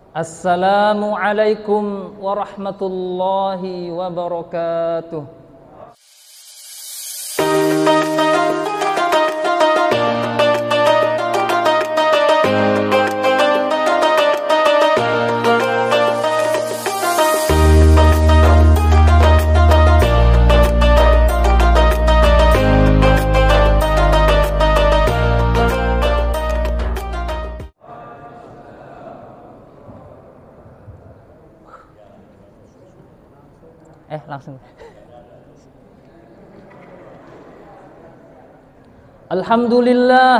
Assalamualaikum warahmatullahi wabarakatuh. Langsung. Alhamdulillah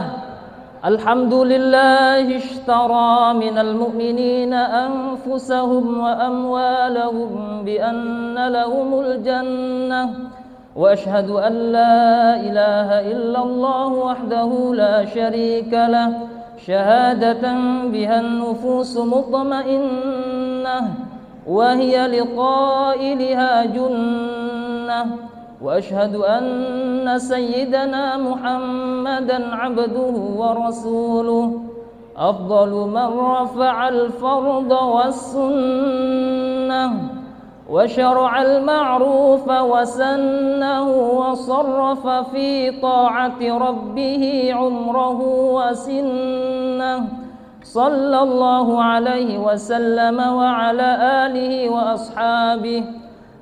ishtara minal mu'minina anfusahum wa amwalahum bi anna lahumul jannah wa ashhadu an la ilaha illallah wahdahu la syarika lah syahadatan bihan nufusu mutmainnah wa hiya liqailiha junnah wa ashhadu anna sayyidana Muhammadan abduhu wa rasuluh afdalu man rafa'al farda was sunnah wa syara'al ma'rufa wa sannahu wa sarrafa fi ta'ati rabbih umrahu wa sinnah sallallahu alaihi wasallam wa ala alihi wa ashabihi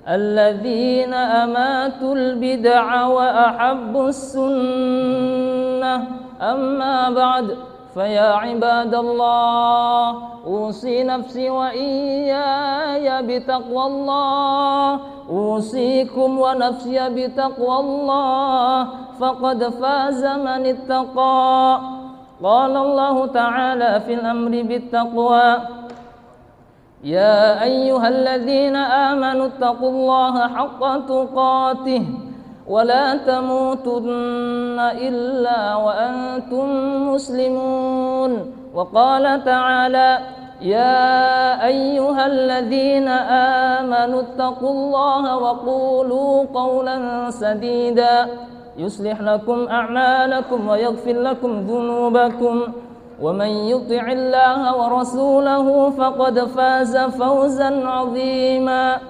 alladzina amatul bid'a wa ahabbus sunnah amma ba'd faya ibadallah usi nafsi wa iyaya bitaqwallah usikum wa nafsiya bitaqwallah faqad faza man ittaqa. Qala Allah Ta'ala fil amri bittaqwa ya ayyuhalladzina amanu taqullaha haqqa tuqatih wa la tamutunna illa wa antum muslimun wa qala ta'ala ya ayyuhalladzina amanu taqullaha wa qulu qawlan sadida yuslih lakum a'malakum wa yaghfir lakum dhunubakum wa man yuti'illaha wa rasulahu faqad faza fawzan 'azima.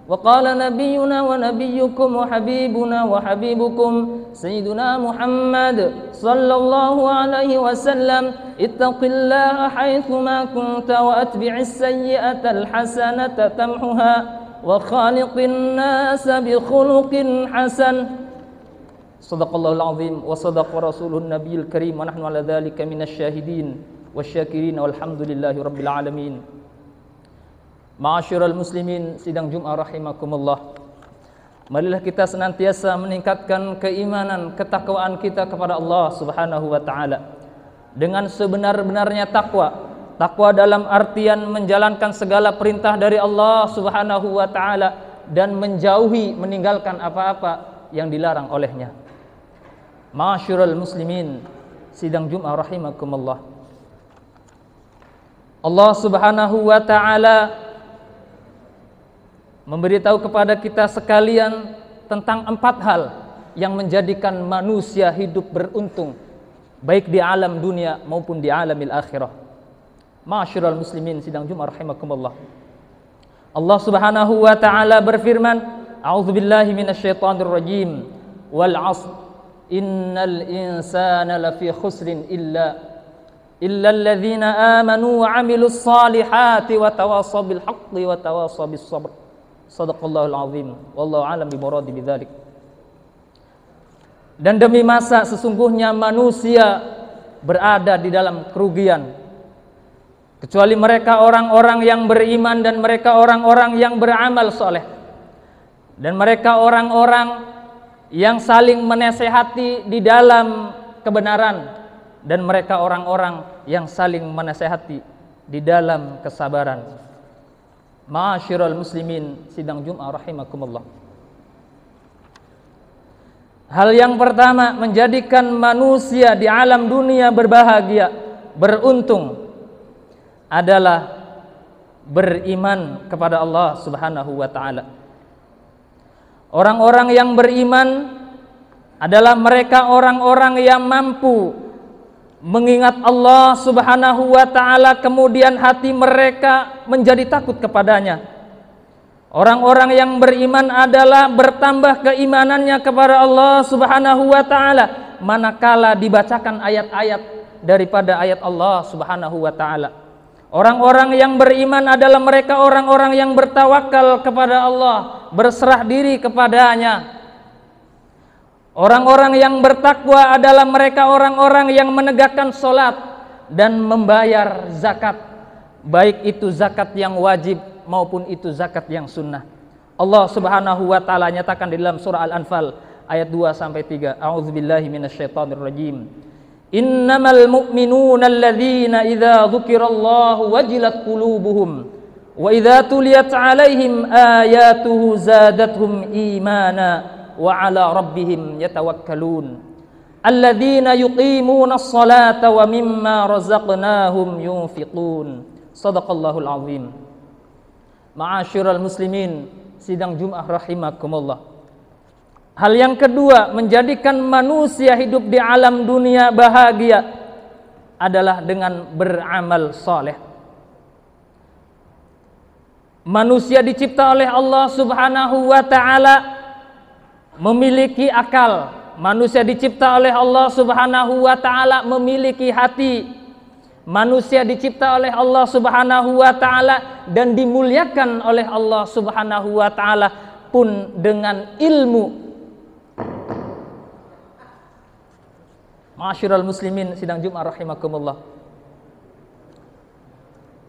Wa qala nabiyyuna wa nabiyyukum wa habibuna wa habibukum sayyiduna Muhammad sallallahu alaihi wasallam ittaqillaha haitsu ma kunta wa atbi'is sayyi'ata alhasanata tamhuha wa khaliqin nasa bi khuluqin hasan. Sadaqallahul azim wa sadaqa rasulun nabiyil karim wa nahnu ala dzalika minasy syahidin wasyakirin walhamdulillahi rabbil alamin. Ma'asyiral muslimin sidang Jumat rahimakumullah. Marilah kita senantiasa meningkatkan keimanan, ketakwaan kita kepada Allah Subhanahu wa taala dengan sebenar-benarnya takwa. Takwa dalam artian menjalankan segala perintah dari Allah Subhanahu wa taala dan menjauhi, meninggalkan apa-apa yang dilarang olehnya. Ma'asyiral muslimin sidang Jumat rahimakumullah. Allah Subhanahu wa taala memberitahu kepada kita sekalian tentang 4 hal yang menjadikan manusia hidup beruntung baik di alam dunia maupun di alamil akhirah. Ma'asyiral muslimin sidang Jumat rahimakumullah. Allah Subhanahu wa taala berfirman, a'udzubillahi minasyaitonir rajim. Wal 'ashr innal insana lafi khusrin illa alladzina amanu wa 'amilus salihati wa tawassaw bil haqqi wa tawassaw bis sabr. Shadaqallahul azim. Wallahu a'lam bimuradi bidzalik. Dan demi masa sesungguhnya manusia berada di dalam kerugian kecuali mereka orang-orang yang beriman dan mereka orang-orang yang beramal soleh dan mereka orang-orang yang saling menasehati di dalam kebenaran dan mereka orang-orang yang saling menasehati di dalam kesabaran. Ma'asyiral muslimin sidang Jumat rahimakumullah. Hal yang pertama menjadikan manusia di alam dunia berbahagia, beruntung adalah beriman kepada Allah Subhanahu wa taala. Orang-orang yang beriman adalah mereka orang-orang yang mampu mengingat Allah Subhanahu wa taala, kemudian hati mereka menjadi takut kepadanya. Orang-orang yang beriman adalah bertambah keimanannya kepada Allah Subhanahu wa taala manakala dibacakan ayat-ayat daripada ayat Allah Subhanahu wa taala. Orang-orang yang beriman adalah mereka orang-orang yang bertawakal kepada Allah, berserah diri kepadanya. Orang-orang yang bertakwa adalah mereka orang-orang yang menegakkan sholat dan membayar zakat, baik itu zakat yang wajib maupun itu zakat yang sunnah. Allah Subhanahu wa taala nyatakan di dalam surah Al-Anfal ayat 2 sampai 3. A'udzubillahi minasyaitonirrajim. Innamal mu'minuna alladzina idza dzukirallahu wajilat qulubuhum wa idza tuliyat 'alaihim ayatuhu zadatuhum imana wa 'ala rabbihim yatawakkalun. Alladzina yuqimuna as-salata wa mimma razaqnahum yunfiqun. Shadaqallahul azim. Ma'asyiral muslimin, sidang Jumat rahimakumullah. Hal yang kedua, menjadikan manusia hidup di alam dunia bahagia adalah dengan beramal saleh. Manusia dicipta oleh Allah Subhanahu wa taala memiliki akal. Manusia dicipta oleh Allah Subhanahu wa taala memiliki hati. Manusia dicipta oleh Allah Subhanahu wa taala dan dimuliakan oleh Allah Subhanahu wa taala pun dengan ilmu. Ma'asyiral muslimin, sidang Jumat rahimakumullah.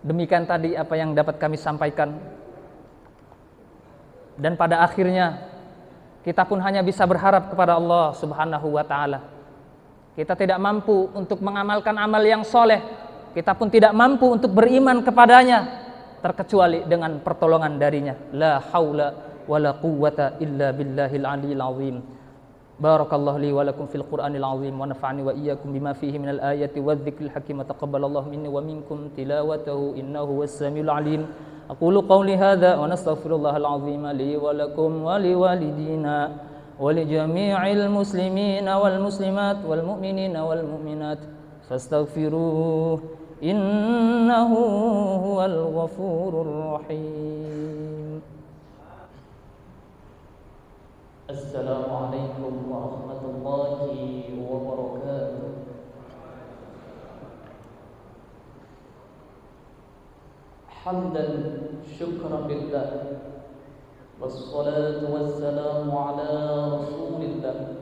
Demikian tadi apa yang dapat kami sampaikan. Dan pada akhirnya kita pun hanya bisa berharap kepada Allah Subhanahu wa taala. Kita tidak mampu untuk mengamalkan amal yang soleh. Kita pun tidak mampu untuk beriman kepadanya terkecuali dengan pertolongan darinya. La haula wala quwwata illa billahil aliyil azim. Barakallahu li wa lakum fil Qur'anil azim wa nafa'ani wa iyyakum bima fihi minal ayati wadh-dhikril hakim wa taqabbalallahu minni wa minkum tilawatahu innahu was-samiul alim. Aqulu qawli hadza wa nastaghfirullahal azim li wa lakum wa liwalidina wa li jami'il muslimina wal muslimat wal mu'minina wal mu'minat fastaghfiruhu innahu huwal ghafurur rahim. Assalamualaikum warahmatullahi wabarakatuh. Hamdan syukran lillah wassalatu wassalamu ala rasulillah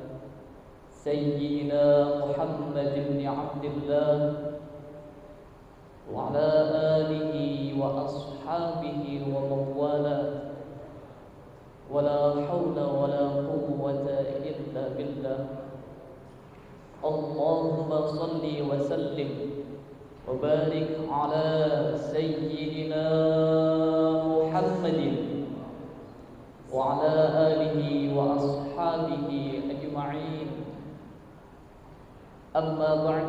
sayyidina Muhammad ibn Abdillah wa ala alihi wa ashabihi wa mawala wala hawla wala quwwata illa billah. Allahumma salli wa sallim wa barik ala sayyidina Muhammadin wa ala alihi wa ashabihi ajma'in. Amma ba'd,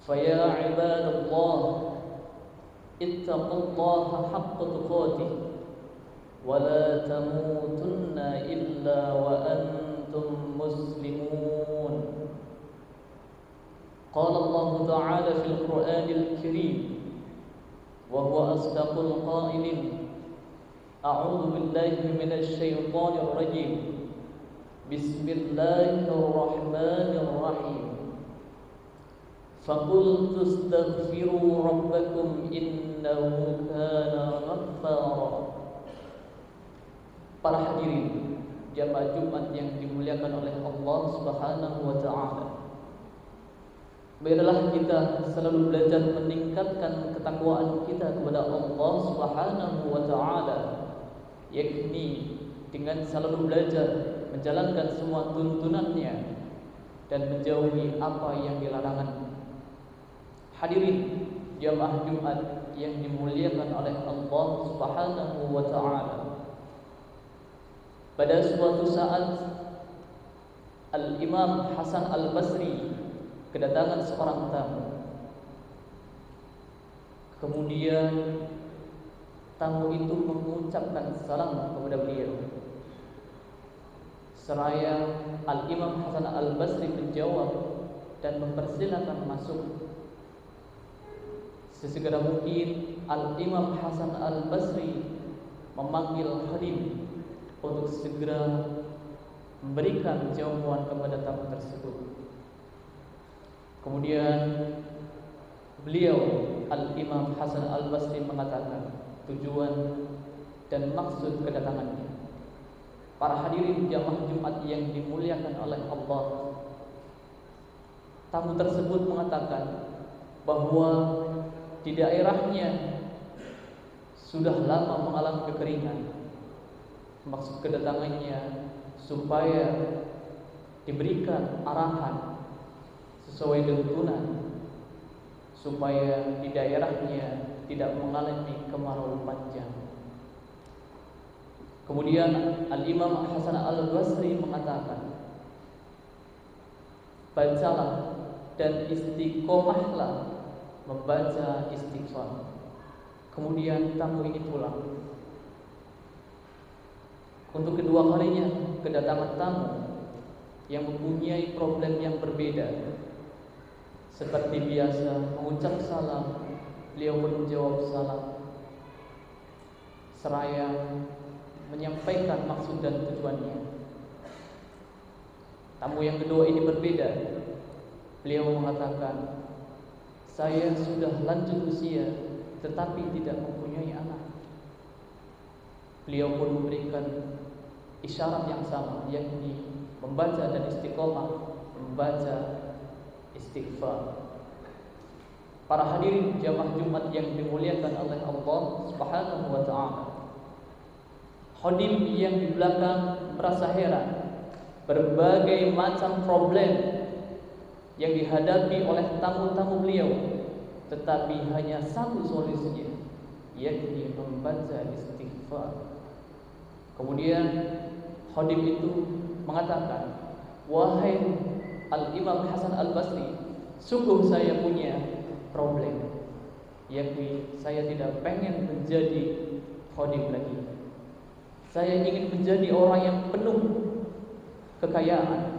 faya ibadallah ittaqullaha haqqa tuqatih ولا تموتن إلا وأنتم مسلمون. قال الله تعالى في القرآن الكريم وهو أصدق القائلين أعوذ بالله من الشيطان الرجيم بسم الله الرحمن الرحيم فقلت استغفروا ربكم إنه كان غفارا. Para hadirin jamaah Jumat yang dimuliakan oleh Allah Subhanahu wa taala. Biarlah kita selalu belajar meningkatkan ketakwaan kita kepada Allah Subhanahu wa taala, yakni dengan selalu belajar menjalankan semua tuntunannya dan menjauhi apa yang dilarangnya. Hadirin jamaah Jumat yang dimuliakan oleh Allah Subhanahu wa taala. Pada suatu saat Al-Imam Hasan Al-Basri kedatangan seorang tamu. Kemudian tamu itu mengucapkan salam kepada beliau. Seraya Al-Imam Hasan Al-Basri menjawab, dan mempersilakan masuk. Sesegera mungkin Al-Imam Hasan Al-Basri memanggil Khadim untuk segera memberikan jamuan kepada tamu tersebut. Kemudian beliau Al-Imam Hasan Al-Basri mengatakan tujuan dan maksud kedatangannya. Para hadirin jamaah Jumat yang dimuliakan oleh Allah, tamu tersebut mengatakan bahwa di daerahnya sudah lama mengalami kekeringan. Maksud kedatangannya supaya diberikan arahan sesuai tuntunan supaya di daerahnya tidak mengalami kemarau panjang. Kemudian Al-Imam Hasan Al-Basri mengatakan, bacalah dan istiqomahlah membaca istighfar. Kemudian tamu ini pulang. Untuk kedua kalinya kedatangan tamu yang mempunyai problem yang berbeda. Seperti biasa mengucap salam, beliau pun menjawab salam seraya menyampaikan maksud dan tujuannya. Tamu yang kedua ini berbeda. Beliau mengatakan, saya sudah lanjut usia tetapi tidak mempunyai anak. Beliau pun memberikan isyarat yang sama, yakni membaca dan istiqomah membaca istighfar. Para hadirin jamaah Jumat yang dimuliakan oleh Allah Subhanahu wa taala, khadim yang di belakang merasa heran berbagai macam problem yang dihadapi oleh tamu-tamu beliau, tetapi hanya satu solusinya, yakni membaca istighfar. Kemudian khadim itu mengatakan, wahai Al-Imam Hasan Al-Basri, sungguh saya punya problem, yakni saya tidak pengen menjadi khadim lagi. Saya ingin menjadi orang yang penuh kekayaan.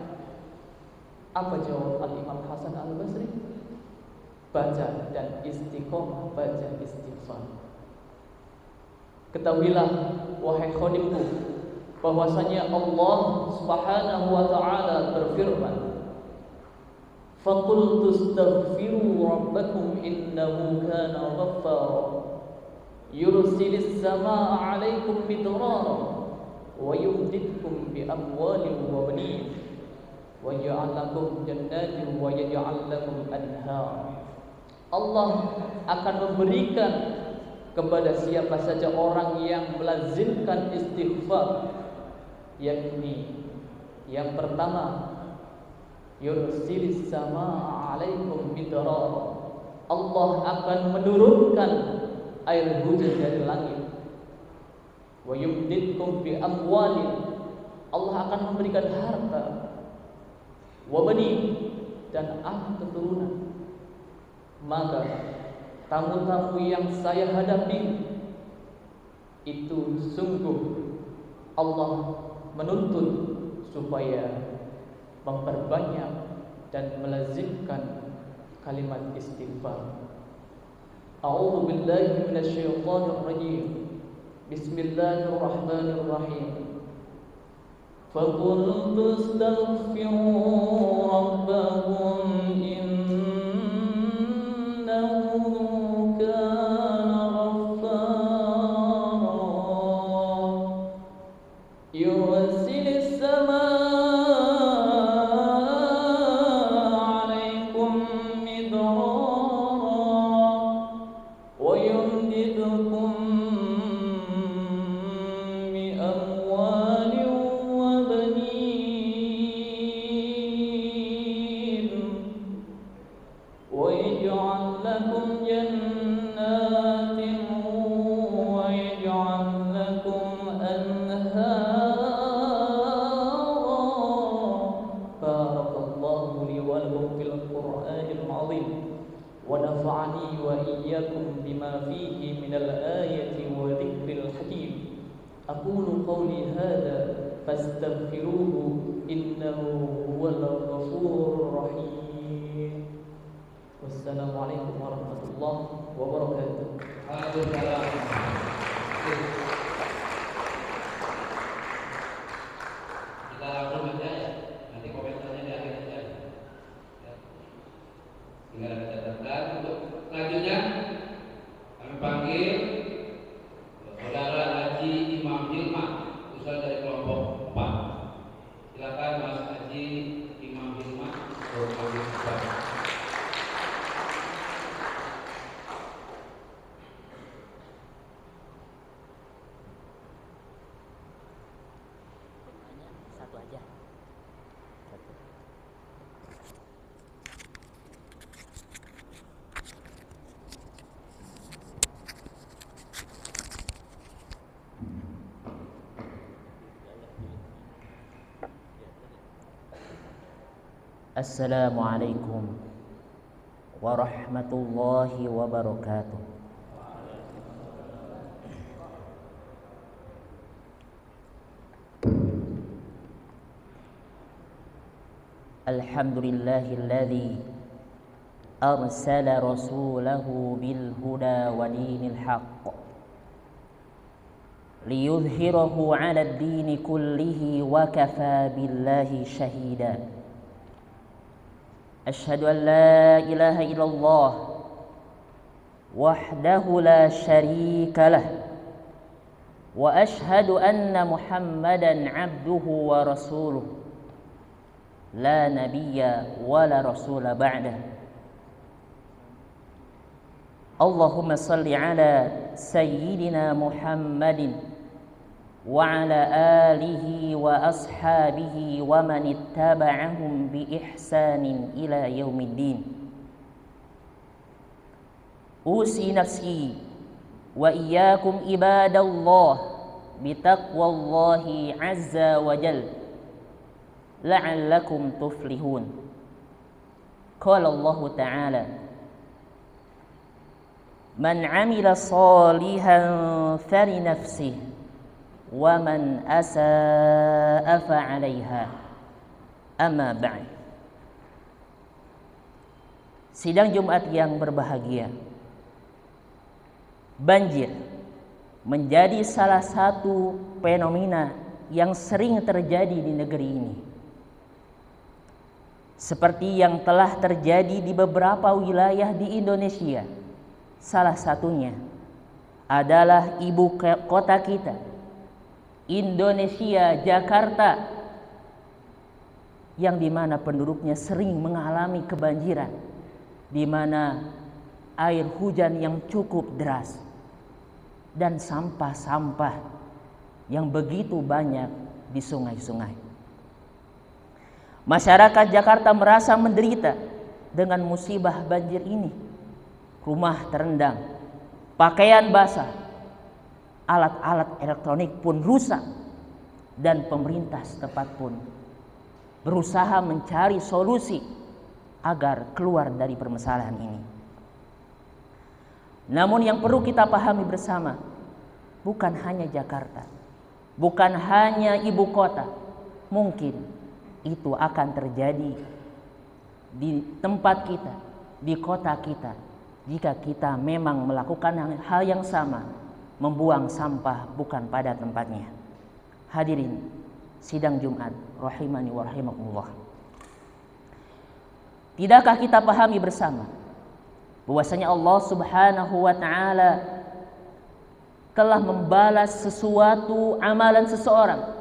Apa jawab Al-Imam Hasan Al-Basri? Baca dan istiqomah, baca istighfar. Ketahuilah wahai khadimku, bahwasanya Allah Subhanahu wa taala berfirman, faqultu astaghfiru rabbakum innahu kana ghaffara yursilis samaa'a 'alaikum midrara wa yumdidkum bi amwalin wa banin wa yaj'al lakum jannatin wa yaj'al lakum anhar. Allah akan memberikan kepada siapa saja orang yang melazimkan istighfar, yakni yang pertama, yursilis samaa'a 'alaikum midrara. Allah akan menurunkan air hujan dari langit. Wa yumdidkum bi amwalin. Allah akan memberikan harta. Wa bani, dan anak keturunan. Maka tamu-tamu yang saya hadapi itu sungguh Allah menuntut supaya memperbanyak dan melazimkan kalimat istighfar. A'udzu billahi minasyaitonir rajim. Bismillahirrahmanirrahim. فَقُلْتُ اسْتَغْفِرُوا رَبَّكُمْ إِنَّهُ كَانَ غَفَّارًا يُرْسِلِ السَّمَاءَ عَلَيْكُمْ مِدْرَارًا وَيُمْدِدْكُمْ بِأَمْوَالٍ وَبَنِينَ وَيَجْعَلْ لَكُمْ جَنَّاتٍ وَيَجْعَلْ لَكُمْ أَنْهَارًا. بارك الله لي ولكم في القرآن العظيم ونفعني وإياكم بما فيه من الآية وذكر الحكيم. أقول قولي هذا فاستغفروه إنه هو الغفور الرحيم. Wassalamualaikum warahmatullahi wabarakatuh. Waalaikumsalam. Kita langsung aja ya. Nanti komentarnya di akhir aja. Ya. Tinggal ada catatan. Untuk selanjutnya kami panggil Saudara Haji Imam Hilman, Ustaz dari kelompok 4. Silakan Mas Haji Imam Hilman untuk kami Ustaz. Satu aja. Assalamualaikum warahmatullahi wabarakatuh. Alhamdulillahilladzi arsala rasulahu bil huda wa dinil haqq liyudhhirahu 'ala ad-dini kullihi wa kafa billahi shahida. Asyhadu an la ilaha illallah wahdahu la syarika lah wa asyhadu anna Muhammadan 'abduhu wa rasuluh la nabiyya wa la rasula ba'dah. Allahumma salli ala sayyidina Muhammadin wa ala alihi wa ashabihi wa man ittaba'ahum bi ihsanin ila yaumiddin. Usi nafsi wa iyyakum ibadallah bi taqwallahi azza wa jalla la'allakum tuflihun. Qala Allah Ta'ala, man 'amila salihan falinafsihi wa man asa'a fa'alaiha. Amma ba'd. Sidang Jumat yang berbahagia, banjir menjadi salah satu fenomena yang sering terjadi di negeri ini. Seperti yang telah terjadi di beberapa wilayah di Indonesia. Salah satunya adalah ibu kota kita, Indonesia, Jakarta, yang dimana penduduknya sering mengalami kebanjiran, di mana air hujan yang cukup deras dan sampah-sampah yang begitu banyak di sungai-sungai. Masyarakat Jakarta merasa menderita dengan musibah banjir ini. Rumah terendam, pakaian basah, alat-alat elektronik pun rusak, dan pemerintah setempat pun berusaha mencari solusi agar keluar dari permasalahan ini. Namun yang perlu kita pahami bersama, bukan hanya Jakarta, bukan hanya ibu kota, mungkin itu akan terjadi di tempat kita, di kota kita, jika kita memang melakukan hal yang sama, membuang sampah bukan pada tempatnya. Hadirin sidang Jumat rahimani wa rahimakumullah. Tidakkah kita pahami bersama bahwasanya Allah Subhanahu wa taala telah membalas sesuatu amalan seseorang.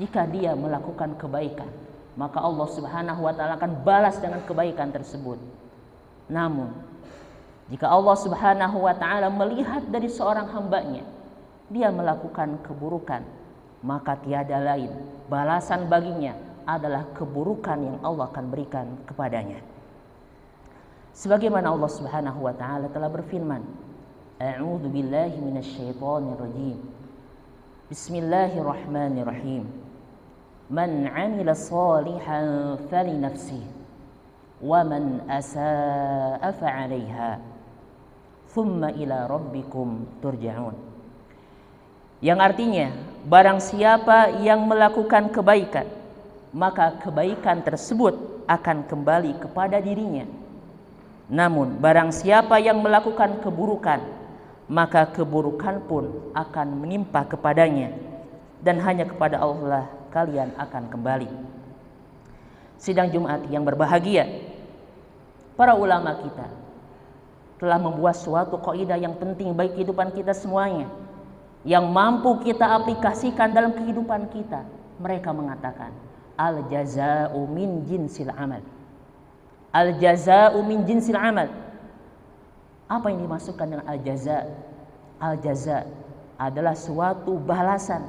Jika dia melakukan kebaikan, maka Allah Subhanahu wa taala akan balas dengan kebaikan tersebut. Namun, jika Allah Subhanahu wa taala melihat dari seorang hambanya, dia melakukan keburukan, maka tiada lain balasan baginya adalah keburukan yang Allah akan berikan kepadanya. Sebagaimana Allah Subhanahu wa taala telah berfirman, A'udzu billahi minasyaitonir rajim. Bismillahirrahmanirrahim. Man 'amila shalihan falinafsihi wa man asa'a fa'alaiha. Thumma ila rabbikum turja'un. Yang artinya, barang siapa yang melakukan kebaikan, maka kebaikan tersebut akan kembali kepada dirinya. Namun barang siapa yang melakukan keburukan, maka keburukan pun akan menimpa kepadanya, dan hanya kepada Allah kalian akan kembali. Sidang Jumat yang berbahagia, para ulama kita telah membuat suatu kaidah yang penting bagi kehidupan kita semuanya, yang mampu kita aplikasikan dalam kehidupan kita. Mereka mengatakan, al jazaa'u min jinsil amal. Al jazaa'u min jinsil amal. Apa yang dimaksudkan dengan al jaza'? Al jaza' adalah suatu balasan,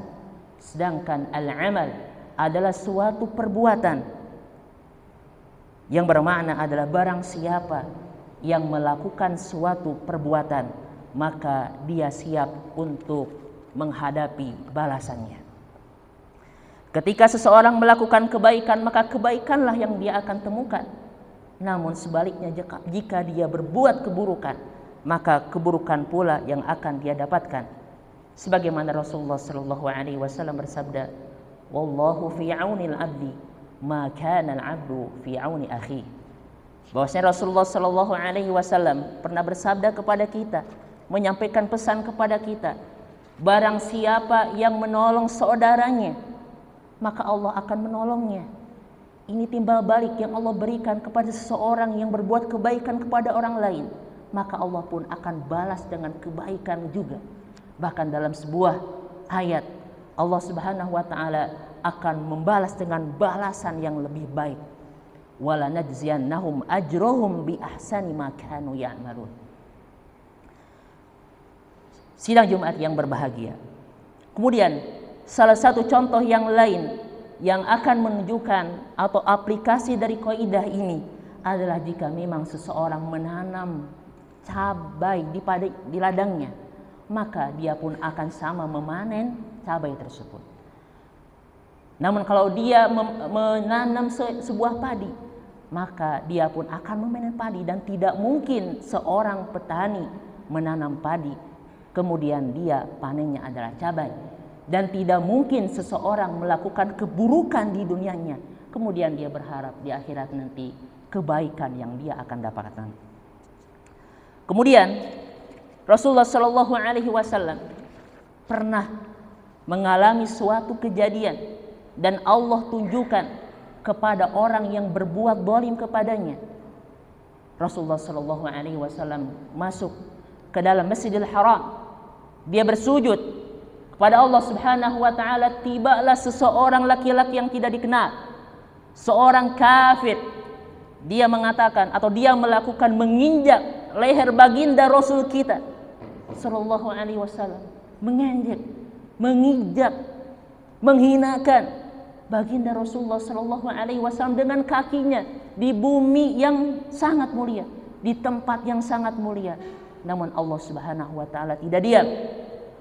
sedangkan al amal adalah suatu perbuatan, yang bermakna adalah barang siapa yang melakukan suatu perbuatan, maka dia siap untuk menghadapi balasannya. Ketika seseorang melakukan kebaikan, maka kebaikanlah yang dia akan temukan. Namun sebaliknya, jika dia berbuat keburukan, maka keburukan pula yang akan dia dapatkan. Sebagaimana Rasulullah sallallahu alaihi wasallam bersabda, "Wallahu fi 'aunil 'abdi ma kana al-'abdu fi 'auni akhi." Bahwasanya Rasulullah sallallahu alaihi wasallam pernah bersabda kepada kita, menyampaikan pesan kepada kita, barang siapa yang menolong saudaranya, maka Allah akan menolongnya. Ini timbal balik yang Allah berikan kepada seseorang yang berbuat kebaikan kepada orang lain, maka Allah pun akan balas dengan kebaikan juga. Bahkan dalam sebuah ayat, Allah Subhanahu wa taala akan membalas dengan balasan yang lebih baik. Wala najziyannahum ajrohum bi ahsani ma kanu ya'malun. Sidang Jumat yang berbahagia. Kemudian salah satu contoh yang lain yang akan menunjukkan atau aplikasi dari kaidah ini adalah jika memang seseorang menanam cabai di ladangnya, maka dia pun akan sama memanen cabai tersebut. Namun kalau dia menanam sebuah padi, maka dia pun akan memanen padi, dan tidak mungkin seorang petani menanam padi kemudian dia panennya adalah cabai. Dan tidak mungkin seseorang melakukan keburukan di dunianya kemudian dia berharap di akhirat nanti kebaikan yang dia akan dapatkan. Kemudian Rasulullah Shallallahu Alaihi Wasallam pernah mengalami suatu kejadian dan Allah tunjukkan kepada orang yang berbuat zalim kepadanya. Rasulullah Shallallahu Alaihi Wasallam masuk ke dalam Masjidil Haram, dia bersujud kepada Allah Subhanahu wa taala. Tibalah seseorang laki-laki yang tidak dikenal, seorang kafir. Dia mengatakan atau dia melakukan menginjak leher baginda Rasul kita sallallahu alaihi wasallam, menginjak, menginjak, menghinakan baginda Rasulullah sallallahu alaihi wasallam dengan kakinya di bumi yang sangat mulia, di tempat yang sangat mulia. Namun Allah Subhanahu wa taala tidak diam.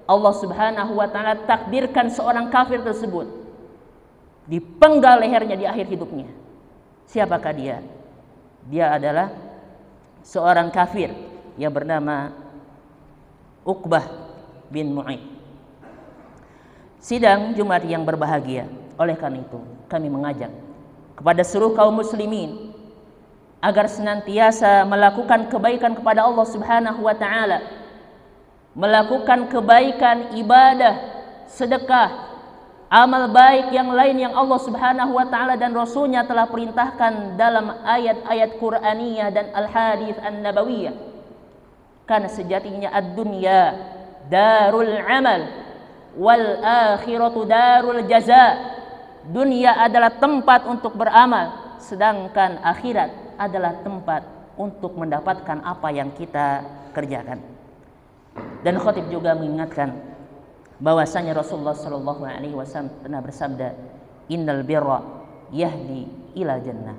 Allah Subhanahu wa taala takdirkan seorang kafir tersebut dipenggal lehernya di akhir hidupnya. Siapakah dia? Dia adalah seorang kafir yang bernama Uqbah bin Mu'aid. Sidang Jumat yang berbahagia, oleh karena itu kami mengajak kepada seluruh kaum muslimin agar senantiasa melakukan kebaikan kepada Allah Subhanahu wa taala, melakukan kebaikan, ibadah, sedekah, amal baik yang lain yang Allah Subhanahu wa taala dan Rasulnya telah perintahkan dalam ayat-ayat Qur'aniyah dan al-hadits an-nabawiyah. Karena sejatinya ad-dunya darul amal wal akhiratu darul jaza. Dunia adalah tempat untuk beramal, sedangkan akhirat adalah tempat untuk mendapatkan apa yang kita kerjakan. Dan khatib juga mengingatkan bahwasanya Rasulullah sallallahu alaihi wasallam pernah bersabda, innal birra yahdi ila jannah.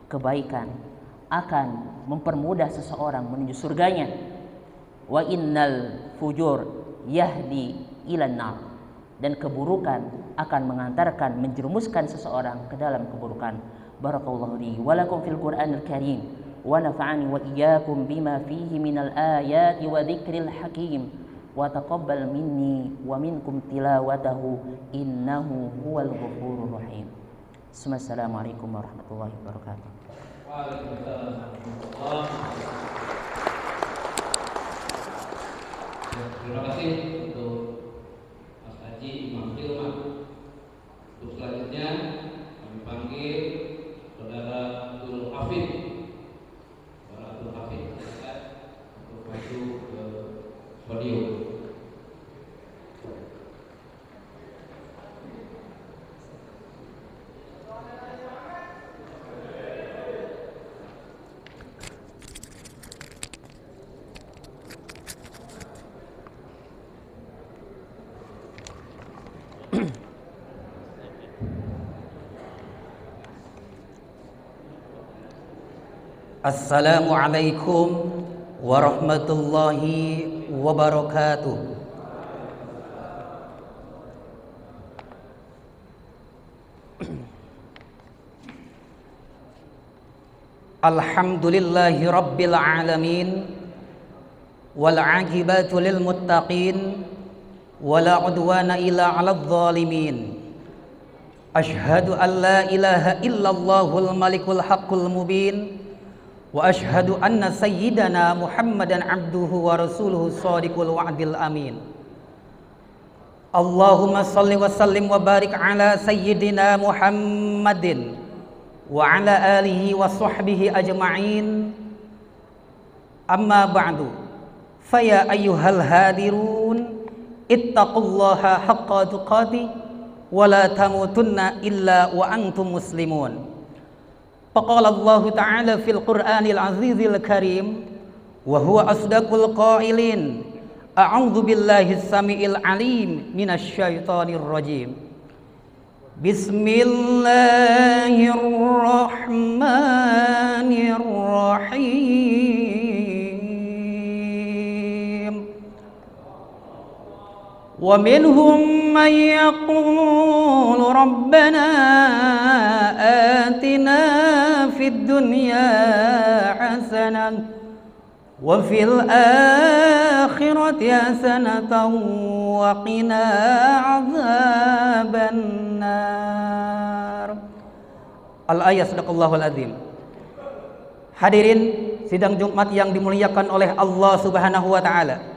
Kebaikan akan mempermudah seseorang menuju surganya. Wa innal fujur yahdi ila nar. Dan keburukan akan mengantarkan, menjerumuskan seseorang ke dalam keburukan. Barakallahu li wa lakum fil Qur'anil Karim wa nafa'ani wa iyyakum bima fihi minal ayati wa dzikril hakim. Wa taqabbal minni wa minkum tilawatahu innahu huwal ghafurur rahim. Assalamualaikum warahmatullahi wabarakatuh. Waalaikumsalam. Terima kasih untuk Mas Haji Imam Hilman. Untuk selanjutnya kami panggil Saudara Abdul Hafid. Saudara Abdul Hafid, silakan untuk maju ke podium. Assalamualaikum warahmatullahi wabarakatuh. Alhamdulillahi rabbil alamin, wal aqibatu lil muttaqin, wala udwana illa 'alal zalimin. Ashhadu an la ilaha illallahul malikul haqqul mubin, wa ashhadu anna sayyidana Muhammadan abduhu wa rasuluhu shadiqul wa'dil amin. Allahumma salli wa sallim wa barik ala sayyidina Muhammadin wa ala alihi wa sahbihi ajma'in. Amma ba'du, faya ayyuhal hadirun, ittaqullaha haqqa tuqatih wa la tamutunna illa wa antum muslimun. Faqala Allah Ta'ala fil Qur'anil Azizil Karim, wa huwa asdaqul qailin, a'udzu billahis samiil alim minasy syaithanir rajim. Bismillahirrahmanirrahim. Wa minhum man yaqulu rabbana atina fid dunya hasanah wa fil akhirati hasanatan wa qina adzabannar. Al-ayat sadaqallahul azim. Hadirin sidang Jumat yang dimuliakan oleh Allah Subhanahu wa taala.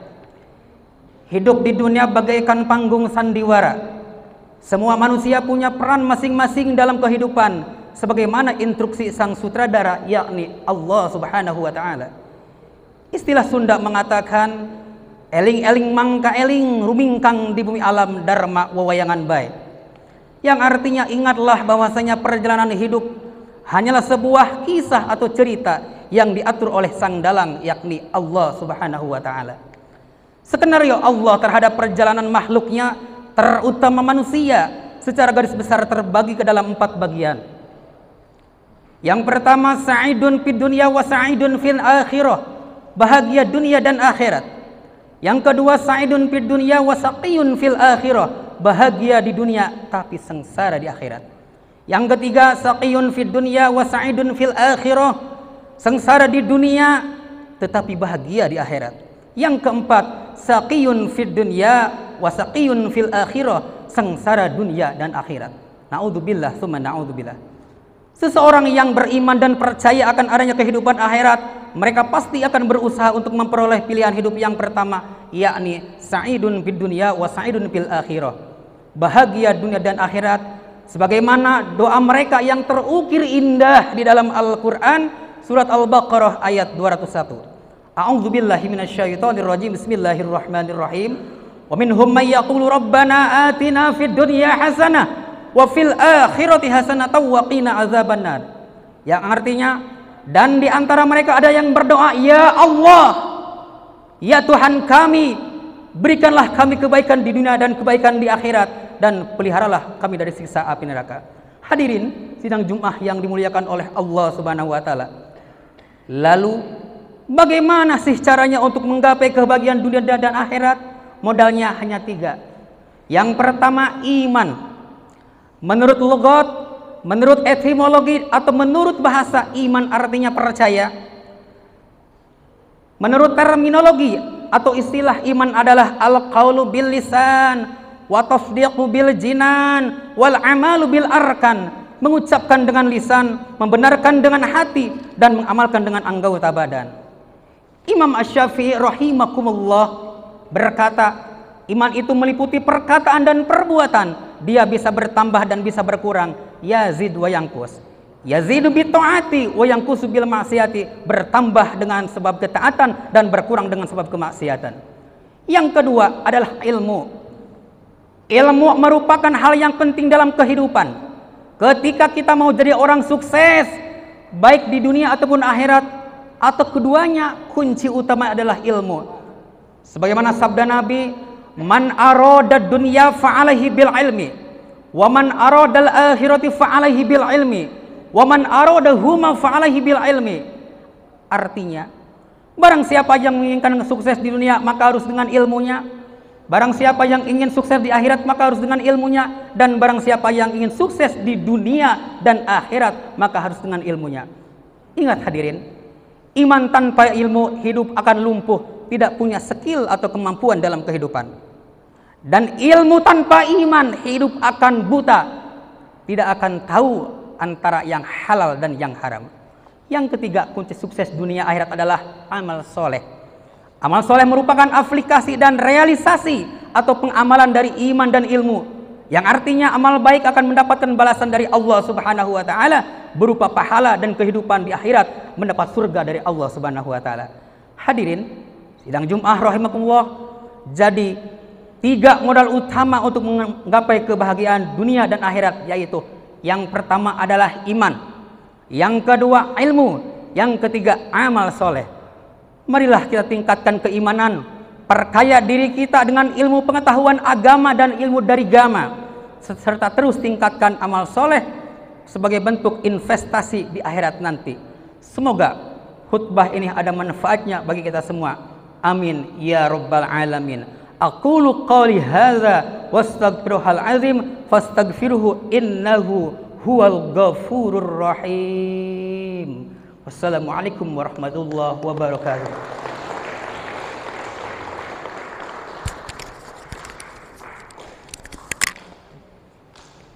Hidup di dunia bagaikan panggung sandiwara. Semua manusia punya peran masing-masing dalam kehidupan, sebagaimana instruksi sang sutradara, yakni Allah Subhanahu wa taala. Istilah Sunda mengatakan, eling-eling mangka eling rumingkang di bumi alam dharma wewayangan bae. Yang artinya ingatlah bahwasanya perjalanan hidup hanyalah sebuah kisah atau cerita yang diatur oleh sang dalang, yakni Allah Subhanahu wa taala. Skenario Allah terhadap perjalanan makhluknya, terutama manusia, secara garis besar terbagi ke dalam 4 bagian. Yang pertama, sa'idun fid dunya wa sa'idun fil akhirah, bahagia dunia dan akhirat. Yang kedua, sa'idun fid dunya wa saqiyun fil akhirah, bahagia di dunia tapi sengsara di akhirat. Yang ketiga, saqiyun fid dunya wa sa'idun fil akhirah, sengsara di dunia tetapi bahagia di akhirat. Yang keempat, saqiyun fid dunya wa saqiyun fil akhirah, sengsara dunia dan akhirat. Naudzubillah tsumma naudzubillah. Seseorang yang beriman dan percaya akan adanya kehidupan akhirat, mereka pasti akan berusaha untuk memperoleh pilihan hidup yang pertama, yakni sa'idun fid dunya wa sa'idun fil akhirah, bahagia dunia dan akhirat, sebagaimana doa mereka yang terukir indah di dalam Al-Qur'an, surat Al-Baqarah ayat 201. A'udzubillahi minasyaitonir rajim. Bismillahirrahmanirrahim. Wa minhum may yaqulu rabbana atina fid dunya hasanah wa fil akhirati hasanatan wa qina azabannar. Yang artinya, dan di antara mereka ada yang berdoa, ya Allah, ya Tuhan kami, berikanlah kami kebaikan di dunia dan kebaikan di akhirat, dan peliharalah kami dari siksa api neraka. Hadirin sidang Jumat yang dimuliakan oleh Allah Subhanahu wa taala. Lalu bagaimana sih caranya untuk menggapai kebahagiaan dunia dan akhirat? Modalnya hanya 3. Yang pertama, iman. Menurut logat, menurut etimologi atau menurut bahasa, iman artinya percaya. Menurut terminologi atau istilah, iman adalah al-qaulu bil lisan wa tasdiqu bil jinan wal amalu bil arkan. Mengucapkan dengan lisan, membenarkan dengan hati, dan mengamalkan dengan anggota badan. Imam Asy-Syafi'i rahimakumullah berkata, iman itu meliputi perkataan dan perbuatan. Dia bisa bertambah dan bisa berkurang. Yazid wa yanqus. Yazidu bi taati wa yanqusu bil maksiati, bertambah dengan sebab ketaatan dan berkurang dengan sebab kemaksiatan. Yang kedua adalah ilmu. Ilmu merupakan hal yang penting dalam kehidupan. Ketika kita mau jadi orang sukses, baik di dunia ataupun akhirat, atau keduanya, kunci utama adalah ilmu. Sebagaimana sabda Nabi, man arada dunya fa'alaihi bil ilmi, wa man arada al akhirati fa'alaihi bil ilmi, wa man arada huma fa'alaihi bil ilmi. Artinya, barang siapa yang menginginkan sukses di dunia maka harus dengan ilmunya. Barang siapa yang ingin sukses di akhirat maka harus dengan ilmunya. Dan barang siapa yang ingin sukses di dunia dan akhirat maka harus dengan ilmunya. Ingat hadirin, iman tanpa ilmu hidup akan lumpuh, tidak punya skill atau kemampuan dalam kehidupan. Dan ilmu tanpa iman hidup akan buta, tidak akan tahu antara yang halal dan yang haram. Yang ketiga, kunci sukses dunia akhirat adalah amal soleh. Amal soleh merupakan aplikasi dan realisasi atau pengamalan dari iman dan ilmu, yang artinya amal baik akan mendapatkan balasan dari Allah Subhanahu wa taala berupa pahala dan kehidupan di akhirat, mendapat surga dari Allah Subhanahu wa taala. Hadirin sidang Jumat rahimakumullah, jadi 3 modal utama untuk menggapai kebahagiaan dunia dan akhirat, yaitu yang pertama adalah iman, yang kedua ilmu, yang ketiga amal soleh. Marilah kita tingkatkan keimanan, perkaya diri kita dengan ilmu pengetahuan agama dan ilmu dari agama, serta terus tingkatkan amal soleh sebagai bentuk investasi di akhirat nanti. Semoga khutbah ini ada manfaatnya bagi kita semua. Amin ya rabbal alamin. Aqulu qawli hadza wastaghfiruhal azim fastaghfiruhu innahu huwal ghafurur rahim. Wassalamualaikum warahmatullahi wabarakatuh.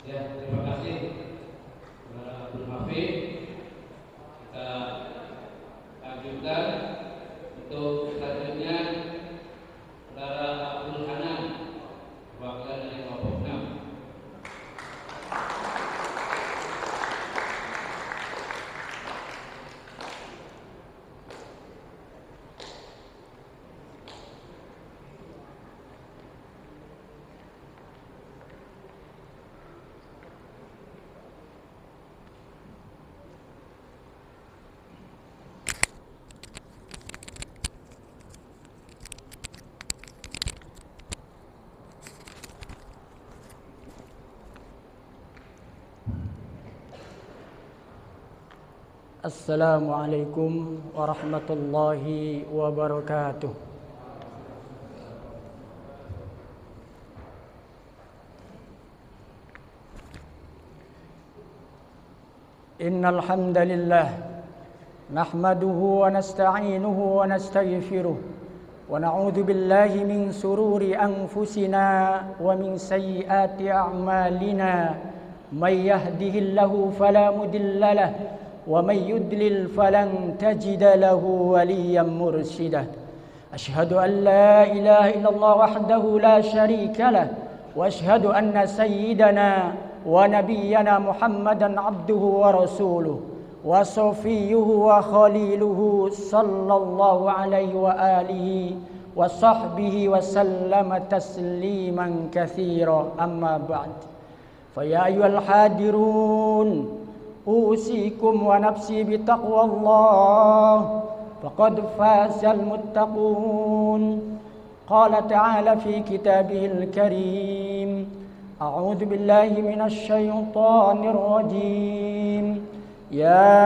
Ya, terima kasih Abdul Hafid. Kita lanjutkan untuk selanjutnya Saudara Abdul Hanan, perwakilan dari kelompok 6. Assalamualaikum warahmatullahi wabarakatuh. Innal hamdalillah nahmaduhu wa nasta'inuhu wa nastaghfiruh wa na'udzu billahi min sururi anfusina wa min sayyiati a'malina. May yahdihillahu fala mudilla lahu ومن يضلل فلن تجد له وليا مرشدا. أشهد أن لا إله إلا الله وحده لا شريك له وأشهد أن سيدنا ونبينا محمدا عبده ورسوله وصفيه وخليله صلى الله عليه وآله وصحبه وسلم تسليما كثيرا. أما بعد، فيا أيها الحاضرون أوصيكم ونفسي بتقوى الله فقد فاز المتقون. قال تعالى في كتابه الكريم: أعوذ بالله من الشيطان الرجيم. يا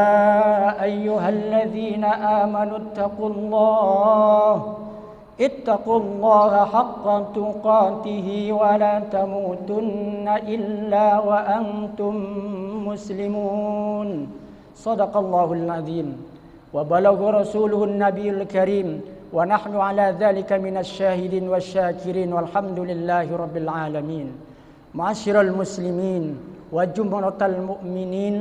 أيها الذين آمنوا اتقوا الله حق تقاته ولا تموتن إلا وأنتم مسلمون. صدق الله العظيم وبلغ رسوله النبي الكريم ونحن على ذلك من الشاهدين والشاكرين والحمد لله رب العالمين. معاشر المسلمين وجمهرة المؤمنين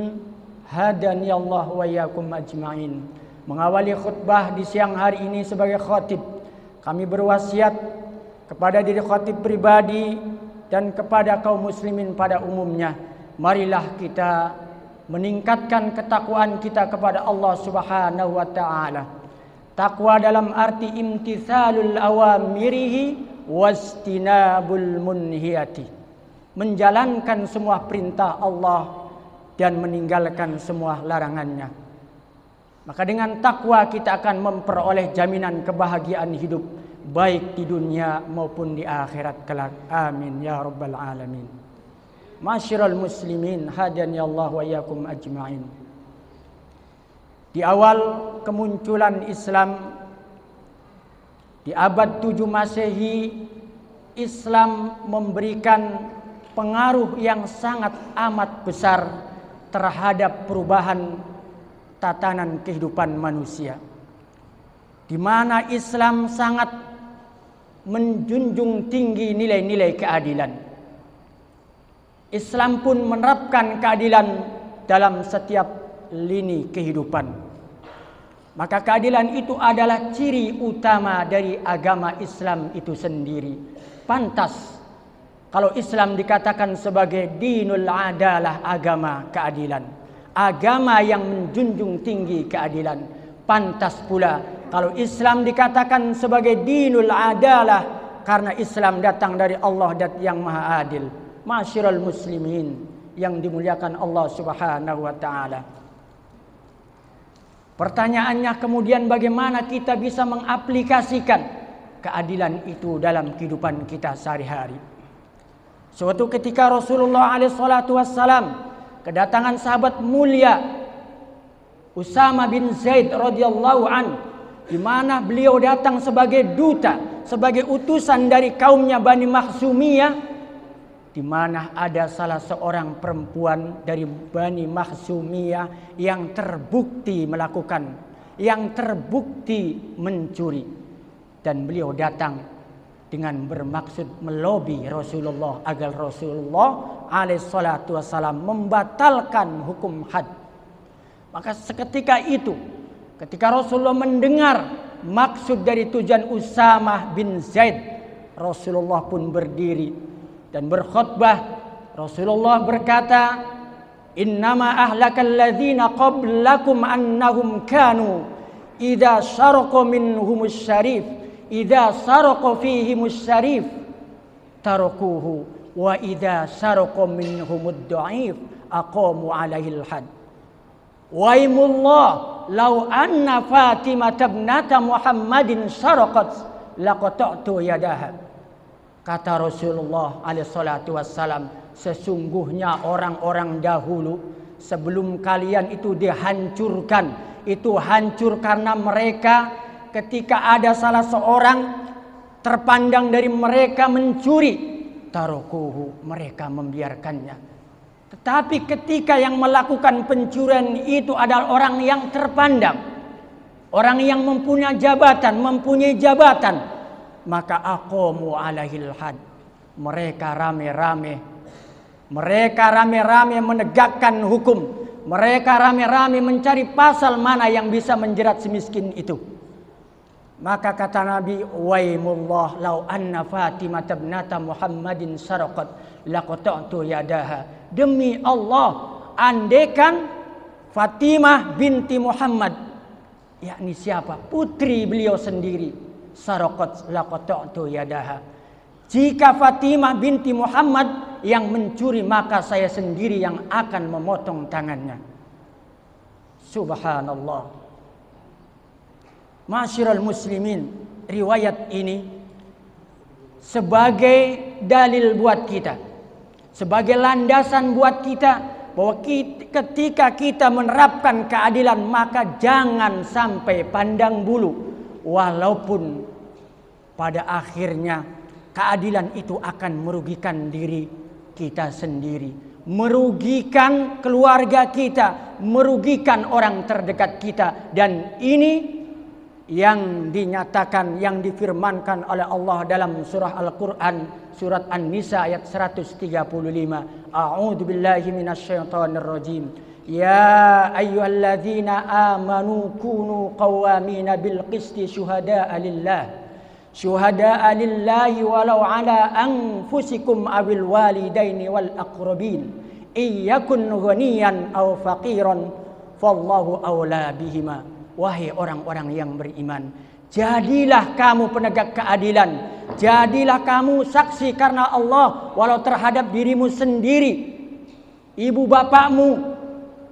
hadani Allah wa iyyakum ajma'in. Mengawali khutbah di siang hari ini sebagai khatib, kami berwasiat kepada diri khatib pribadi dan kepada kaum muslimin pada umumnya. Marilah kita meningkatkan ketakwaan kita kepada Allah Subhanahu wa taala. Takwa dalam arti imtithalul awamirihi wastinabul munhiyati. Menjalankan semua perintah Allah dan meninggalkan semua larangannya. Maka dengan takwa kita akan memperoleh jaminan kebahagiaan hidup baik di dunia maupun di akhirat kelak. Amin ya rabbal alamin. Masyiral muslimin, hadani Allah wa iyyakum ajma'in. Di awal kemunculan Islam di abad 7 Masehi, Islam memberikan pengaruh yang sangat amat besar terhadap perubahan tatanan kehidupan manusia, di mana Islam sangat menjunjung tinggi nilai-nilai keadilan. Islam pun menerapkan keadilan dalam setiap lini kehidupan. Maka keadilan itu adalah ciri utama dari agama Islam itu sendiri. Pantas kalau Islam dikatakan sebagai dinul adalah, agama keadilan, agama yang menjunjung tinggi keadilan. Pantas pula kalau Islam dikatakan sebagai dinul adalah, karena Islam datang dari Allah dan yang maha adil. Masyiral muslimin yang dimuliakan Allah Subhanahu wa taala. Pertanyaannya kemudian, bagaimana kita bisa mengaplikasikan keadilan itu dalam kehidupan kita sehari-hari? Suatu ketika Rasulullah SAW kedatangan sahabat mulia Usama bin Zaid radhiyallahu an, di mana beliau datang sebagai duta, sebagai utusan dari kaumnya Bani Makhzumiyah, di mana ada salah seorang perempuan dari Bani Makhzumiyah yang terbukti melakukan, yang terbukti mencuri, dan beliau datang dengan bermaksud melobi Rasulullah agar Rasulullah alaihissalatu wassalam membatalkan hukum had. Maka seketika itu, ketika Rasulullah mendengar maksud dari tujuan Usamah bin Zaid, Rasulullah pun berdiri dan berkhutbah. Rasulullah berkata, "Innama ahlakal ladzina qablakum annahum kanu idza syaraqa minhumus syarif, idza syaraqa fihimus syarif tarakuhu, wa idza syaraqa minhumud dha'if aqamu alaihil had. Waimullah law anna Fatimah ibnata Muhammadin syaraqat laqata'tu yadaha." Kata Rasulullah alaihissalatu wassalam, sesungguhnya orang-orang dahulu sebelum kalian itu dihancurkan, itu hancur karena mereka ketika ada salah seorang terpandang dari mereka mencuri, tarukuhu, mereka membiarkannya. Tetapi ketika yang melakukan pencurian itu adalah orang yang terpandang, orang yang mempunyai jabatan, maka aqamu alaihil had, mereka rame-rame menegakkan hukum, mereka rame-rame mencari pasal mana yang bisa menjerat si miskin itu. Maka kata Nabi, waimullah law anna Fatimah ibnata Muhammadin saraqat laqata'tu yadaha. Demi Allah, andekan Fatimah binti Muhammad, yakni siapa? Putri beliau sendiri, saraqat laqata'tu yadaha. Jika Fatimah binti Muhammad yang mencuri, maka saya sendiri yang akan memotong tangannya. Subhanallah. Masyiral muslimin, riwayat ini sebagai dalil buat kita, sebagai landasan buat kita, bahwa ketika kita menerapkan keadilan, maka jangan sampai pandang bulu, walaupun pada akhirnya keadilan itu akan merugikan diri kita sendiri, merugikan keluarga kita, merugikan orang terdekat kita. Dan ini yang dinyatakan, yang difirmankan oleh Allah dalam surah Al-Quran, surat An-Nisa ayat 135. A'udzu billahi minasyaitonir rajim. Ya ayyuhalladzina amanu kunu qawwamina bil qisti syuhada'a lillah syuhada'a lillahi walau ala anfusikum awil walidaini wal aqrabin iyakun ghaniyan aw faqiran fallahu awla bihima. Wahai orang-orang yang beriman, jadilah kamu penegak keadilan, jadilah kamu saksi karena Allah walau terhadap dirimu sendiri, ibu bapakmu,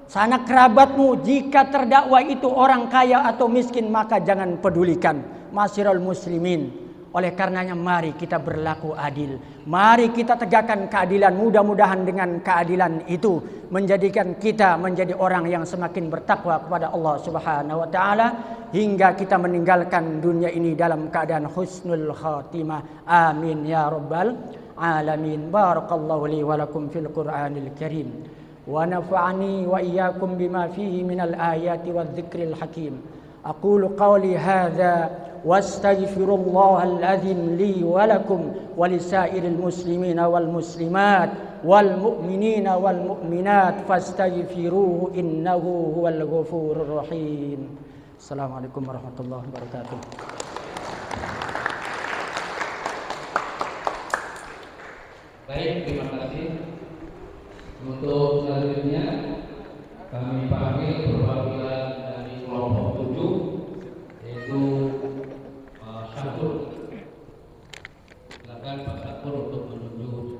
sanak kerabatmu. Jika terdakwa itu orang kaya atau miskin, maka jangan pedulikan. Masyiral muslimin, oleh karenanya mari kita berlaku adil, mari kita tegakkan keadilan. Mudah-mudahan dengan keadilan itu menjadikan kita menjadi orang yang semakin bertakwa kepada Allah Subhanahu wa taala hingga kita meninggalkan dunia ini dalam keadaan husnul khatimah. Amin ya rabbal alamin. Barakallahu li wa lakum fil Qur'anil Karim wa nafa'ani wa iyyakum bima fihi minal ayati wadh-dhikril hakim. Aqulu qawli hadza wastaghfirullah al-azim li wa lakum wa lisairil muslimina wal muslimat wal mu'minina wal mu'minat fastaghfiruhu innahu huwal ghafurur rahim. Assalamualaikum warahmatullahi wabarakatuh. Baik, terima kasih. Untuk selanjutnya kami panggil perwakilan dari kelompok 7 yaitu Syakur. Silakan Pak Syakur untuk menuju.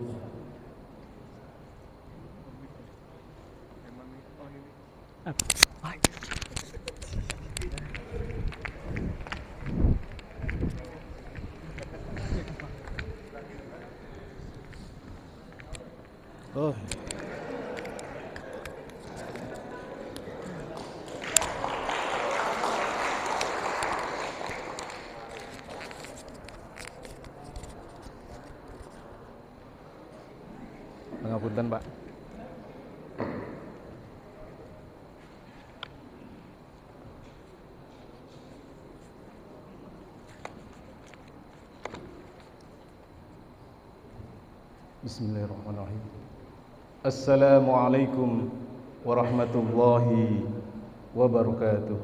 Oh. Pangapunten, Pak. Bismillahirrahmanirrahim. Assalamualaikum warahmatullahi wabarakatuh.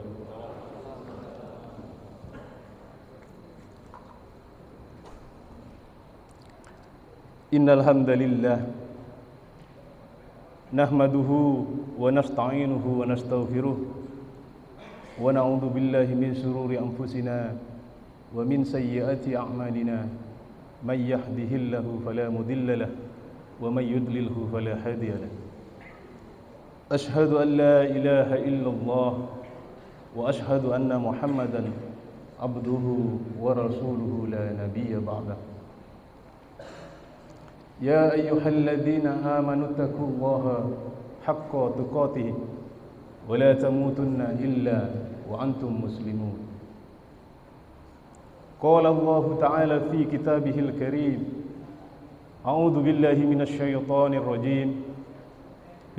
Innal hamdalillah nahmaduhu wa nasta'inuhu wa nastaghfiruh wa na'udzu billahi min shururi anfusina wa min sayyiati a'malina may yahdihillahu fala mudilla lahu wa may yudlilhu fala hadiya lahu. Ashhadu an la ilaha illallah wa ashhadu anna Muhammadan abduhu wa rasuluhu la nabiyya ba'dah. Ya ayyuhalladzina amanu taqullaha haqqa tuqatih wa la tamutunna illa wa antum muslimun. Qala Allah ta'ala fi kitabihil karim, a'udzu billahi minasy syaithanir rajim.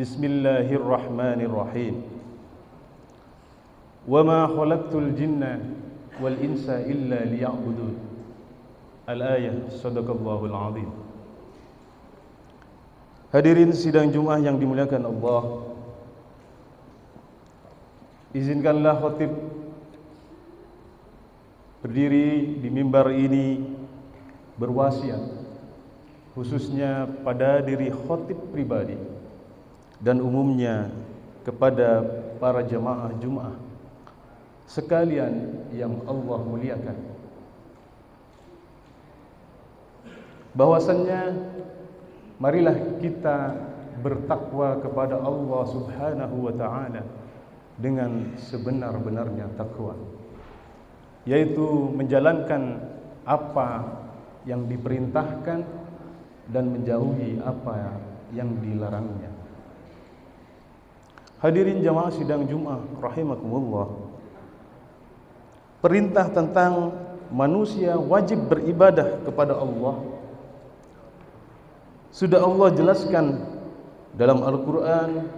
Bismillahirrahmanirrahim. Wa ma khalaqtul jinna wal insa illa liya'budun. Al-ayah. Shadaqallahul 'azim. Hadirin sidang Jumat yang dimuliakan Allah, izinkanlah khatib berdiri di mimbar ini berwasiat khususnya pada diri khatib pribadi dan umumnya kepada para jamaah Jumat sekalian yang Allah muliakan, bahwasannya marilah kita bertakwa kepada Allah Subhanahu wa ta'ala dengan sebenar-benarnya takwa, yaitu menjalankan apa yang diperintahkan dan menjauhi apa yang dilarangnya. Hadirin jamaah sidang Jumat rahimakumullah, perintah tentang manusia wajib beribadah kepada Allah sudah Allah jelaskan dalam Al-Quran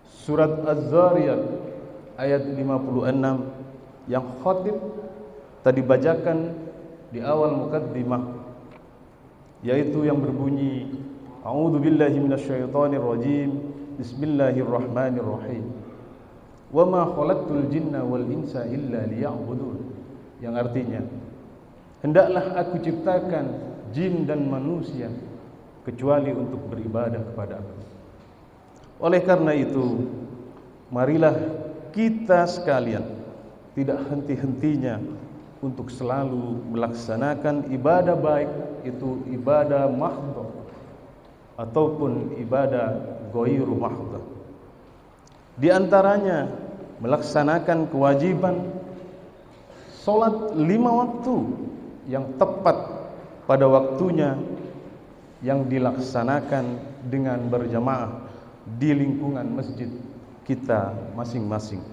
surat Az-Zariyat ayat 56 yang khatib tadi bacakan di awal mukaddimah, yaitu yang berbunyi a'udzu billahi minasyaitonir rajim, bismillahirrahmanirrahim, wa ma khalaqtul jinna wal insa illa liya'budun, yang artinya Hendaklah aku ciptakan jin dan manusia kecuali untuk beribadah kepada aku. Oleh karena itu, marilah kita sekalian tidak henti-hentinya untuk selalu melaksanakan ibadah, baik itu ibadah mahdhah ataupun ibadah ghairu mahdhah. Di antaranya melaksanakan kewajiban salat 5 waktu yang tepat pada waktunya, yang dilaksanakan dengan berjamaah di lingkungan masjid kita masing-masing.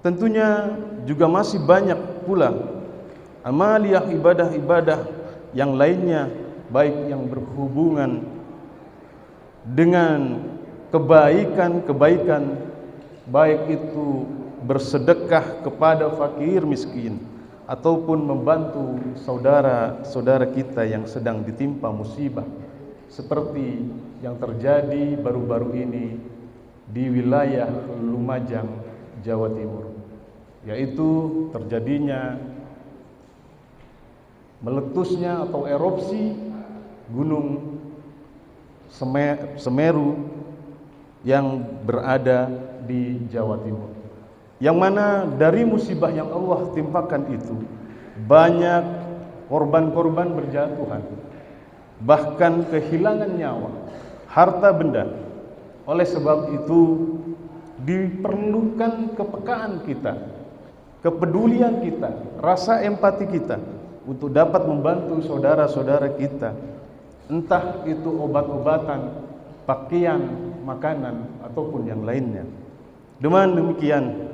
Tentunya juga masih banyak pula amaliyah ibadah-ibadah yang lainnya, baik yang berhubungan dengan kebaikan-kebaikan, baik itu bersedekah kepada fakir miskin ataupun membantu saudara-saudara kita yang sedang ditimpa musibah, seperti yang terjadi baru-baru ini di wilayah Lumajang, Jawa Timur, yaitu terjadinya meletusnya atau erupsi gunung Semeru yang berada di Jawa Timur, yang mana dari musibah yang Allah timpakan itu banyak korban-korban berjatuhan, bahkan kehilangan nyawa, harta benda. Oleh sebab itu diperlukan kepekaan kita, kepedulian kita, rasa empati kita untuk dapat membantu saudara-saudara kita, entah itu obat-obatan, pakaian, makanan, ataupun yang lainnya. Dengan demikian,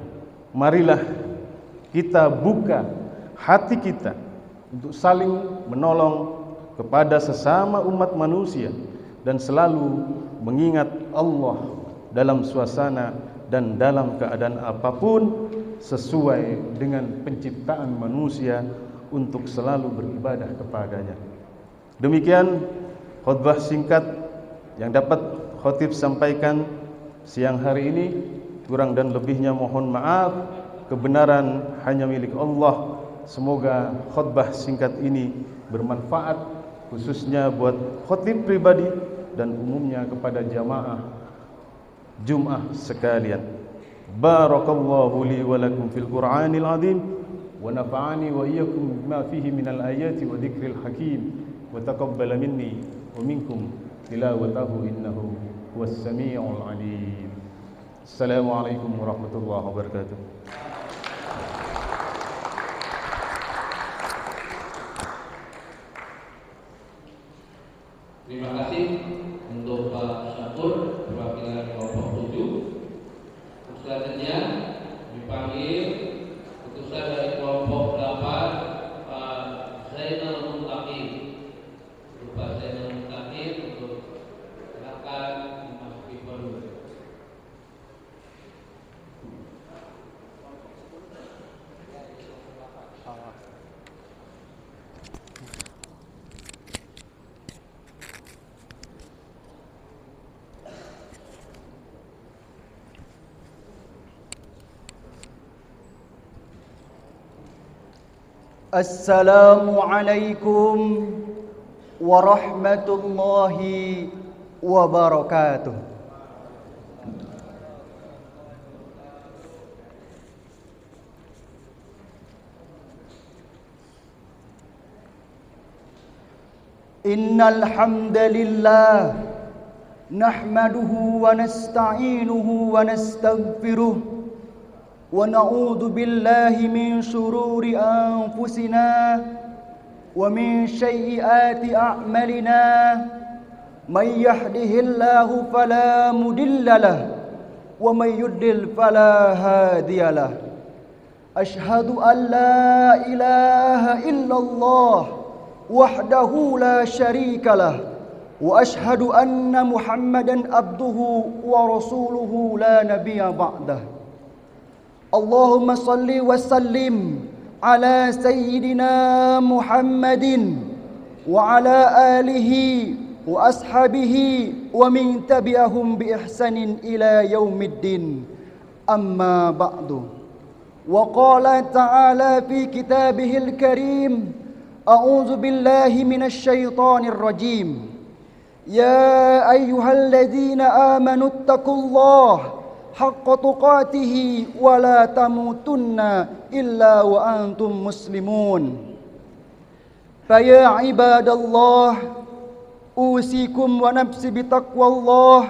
marilah kita buka hati kita untuk saling menolong kepada sesama umat manusia dan selalu mengingat Allah dalam suasana dan dalam keadaan apapun, sesuai dengan penciptaan manusia untuk selalu beribadah kepadanya. Demikian khutbah singkat yang dapat khatib sampaikan siang hari ini. Kurang dan lebihnya mohon maaf. Kebenaran hanya milik Allah. Semoga khutbah singkat ini bermanfaat, khususnya buat khatib pribadi dan umumnya kepada jamaah Jum'ah sekalian. Barakallahu li wa lakum fil Qur'anil azim wa nafa'ani wa iyyakum bima fihi minal ayati wa dzikril hakim wa taqabbala minni wa minkum tilawatahu innahu huwas samiul alim. Assalamualaikum warahmatullahi wabarakatuh. Terima kasih untuk Pak Syakur, perwakilan kelompok 7. Selanjutnya dipanggil utusan dari kelompok 8, Pak Zainal Muntaqim. Pak Zainal Muntaqim untuk silakan memasuki forum. Assalamualaikum warahmatullahi wabarakatuh. Innal hamdalillah nahmaduhu wa nasta'inuhu wa nastaghfiruh wa na'udzu billahi min shururi anfusina wa min sayyiati a'malina may yahdihillahu fala mudilla lahu wa may yudlil fala hadiya lahu. Ashhadu an la ilaha illallah wahdahu la syarika lahu wa ashhadu anna Muhammadan abduhu wa rasuluhu la nabiyya ba'dahu. Allahumma salli wa sallim ala sayyidina Muhammadin wa ala alihi wa ashabihi wa min tabi'ahum bi ihsanin ila yaumiddin. Amma ba'du. Wa qala ta'ala fi kitabihil karim A'udzu billahi minasy syaithanir rajim. Ya ayyuhalladzina amanu taqullaha haqqa tuqatih wa la tamutunna illa wa antum muslimun. Fa ya ibadallah usikum wa nafsi bitaqwallah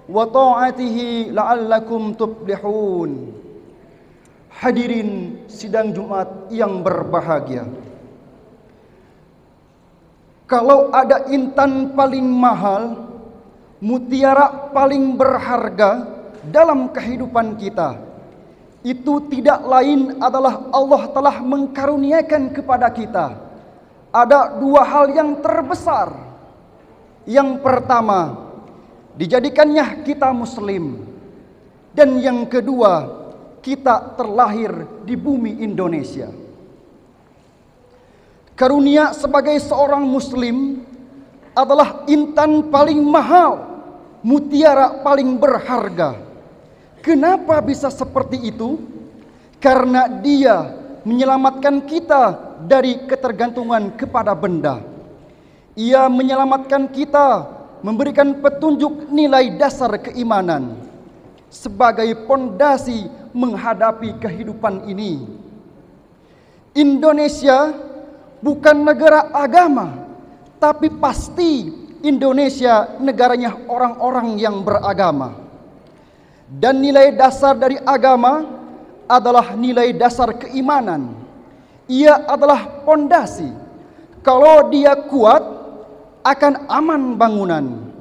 wa ta'atihi la'allakum tuflihun. Hadirin sidang Jumat yang berbahagia, kalau ada intan paling mahal, mutiara paling berharga dalam kehidupan kita, itu tidak lain adalah Allah telah mengkaruniakan kepada kita ada dua hal yang terbesar. Yang pertama, dijadikannya kita muslim, dan yang kedua, kita terlahir di bumi Indonesia. Karunia sebagai seorang muslim adalah intan paling mahal, mutiara paling berharga. Kenapa bisa seperti itu? Karena dia menyelamatkan kita dari ketergantungan kepada benda. Ia menyelamatkan kita, memberikan petunjuk nilai dasar keimanan sebagai pondasi menghadapi kehidupan ini. Indonesia bukan negara agama, tapi pasti Indonesia negaranya orang-orang yang beragama. Dan nilai dasar dari agama adalah nilai dasar keimanan. Ia adalah pondasi. Kalau dia kuat, akan aman bangunan.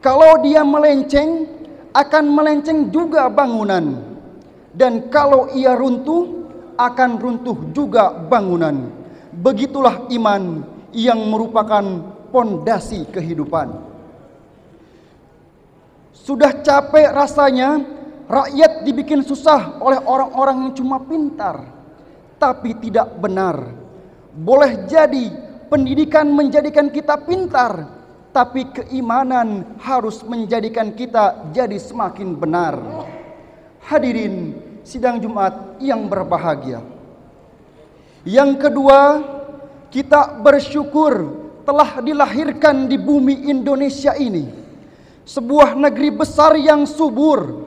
Kalau dia melenceng, akan melenceng juga bangunan. Dan kalau ia runtuh, akan runtuh juga bangunan. Begitulah iman yang merupakan pondasi kehidupan. Sudah capek rasanya rakyat dibikin susah oleh orang-orang yang cuma pintar, tapi tidak benar. Boleh jadi pendidikan menjadikan kita pintar, tapi keimanan harus menjadikan kita jadi semakin benar. Hadirin sidang Jumat yang berbahagia, yang kedua, kita bersyukur telah dilahirkan di bumi Indonesia ini, sebuah negeri besar yang subur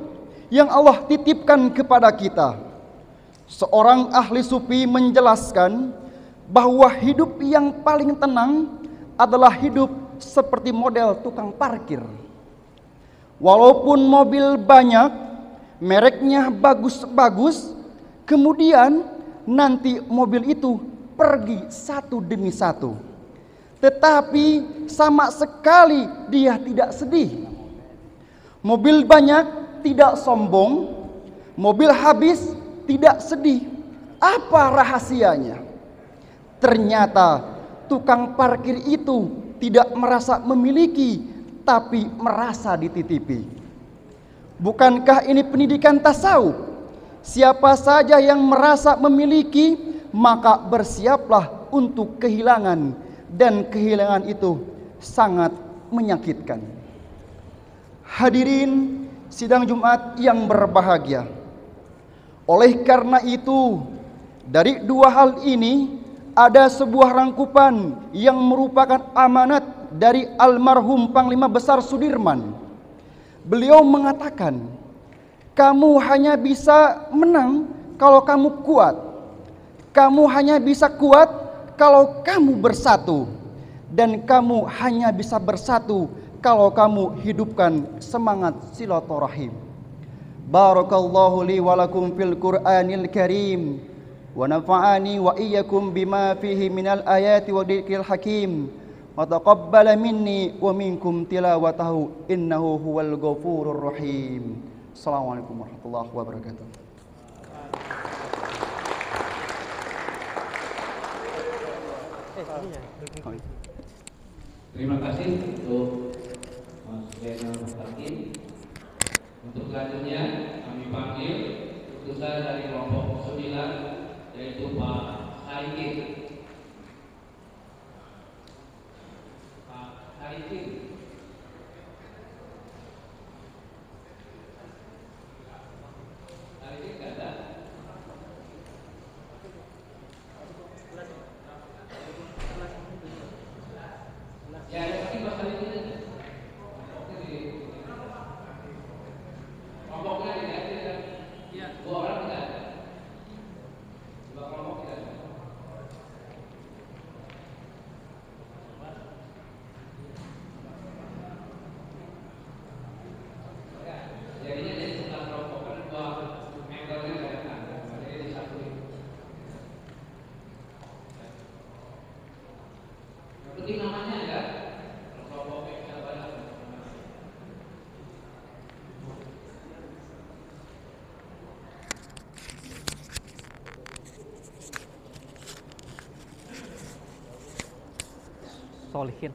yang Allah titipkan kepada kita. Seorang ahli sufi menjelaskan bahwa hidup yang paling tenang adalah hidup seperti model tukang parkir. Walaupun mobil banyak, mereknya bagus-bagus, kemudian nanti mobil itu pergi satu demi satu, tetapi sama sekali dia tidak sedih. Mobil banyak tidak sombong, mobil habis tidak sedih. Apa rahasianya? Ternyata tukang parkir itu tidak merasa memiliki, tapi merasa dititipi. Bukankah ini pendidikan tasawuf? Siapa saja yang merasa memiliki, maka bersiaplah untuk kehilangan, dan kehilangan itu sangat menyakitkan. Hadirin sidang Jumat yang berbahagia, oleh karena itu, dari dua hal ini ada sebuah rangkupan yang merupakan amanat dari almarhum Panglima Besar Sudirman. Beliau mengatakan, kamu hanya bisa menang kalau kamu kuat. Kamu hanya bisa kuat kalau kamu bersatu. Dan kamu hanya bisa bersatu kalau kamu hidupkan semangat silaturahim. Barakallahu li wa lakum fil Qur'anil Karim, wa nafa'ani wa iyyakum bima fihi minal ayati wa dzikril hakim. Wa taqabbala minni wa minkum tilawatahu innahu huwal ghafurur rahim. Assalamualaikum warahmatullahi wabarakatuh. Terima kasih untuk Mas Zainal Mustaqim. Untuk selanjutnya kami panggil utusan dari kelompok 9, yaitu Pak Saikin. Pak Saikin. Saikin ada? solihin.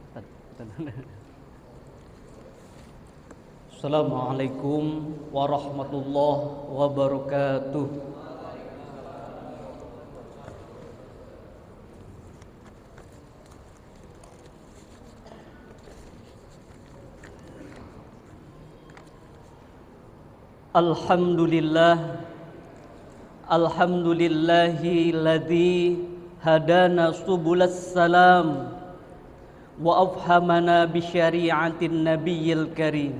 Assalamualaikum warahmatullahi wabarakatuh. Alhamdulillahilladzi hadana subulas salam wa afhamana bi syari'atin nabiyil karim.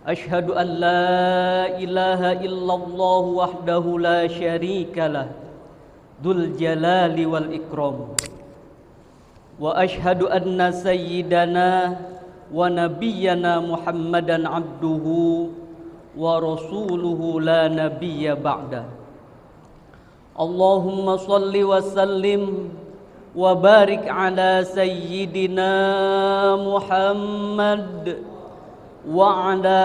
Asyhadu an la ilaha illallah wahdahu la syarikalah dzul jalali wal ikram. Wa asyhadu anna sayyidana wa nabiyyana Muhammadan abduhu wa rasuluhu la nabiyya ba'da. Allahumma salli wa sallim wa barik ala sayyidina Muhammad wa ala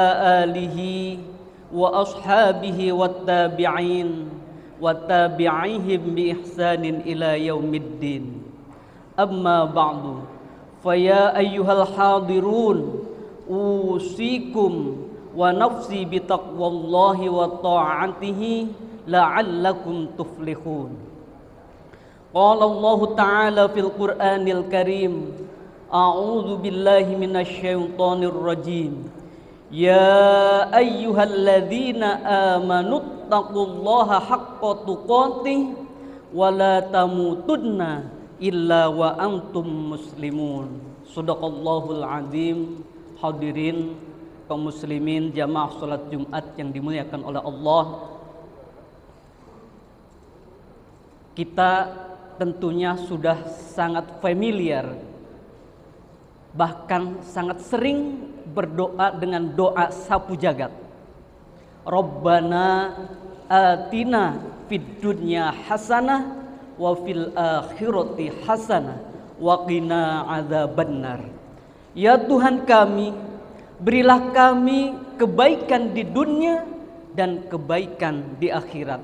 alihi wa ashabihi wat tabi'in wa tabi'ihim bi ihsanin ila yaumiddin. Amma ba'du, fa ya ayyuhal hadirun usikum wa nafsi bi taqwallahi wa ta'atihi la'allakum tuflihun. Qala Allah Ta'ala fil Qur'anil Karim, a'udzu billahi minasy syaithanir rajim. Ya ayyuhalladzina amanu taqullaha haqqa tuqatih wa la tamutunna illa wa antum muslimun. Shadaqallahul azim. Hadirin kaum muslimin jamaah salat Jumat yang dimuliakan oleh Allah, kita tentunya sudah sangat familiar, bahkan sangat sering berdoa dengan doa sapu jagat. Rabbana atina fid dunya hasanah wa fil akhirati hasanah wa qina adzabannar. Ya Tuhan kami, berilah kami kebaikan di dunia dan kebaikan di akhirat,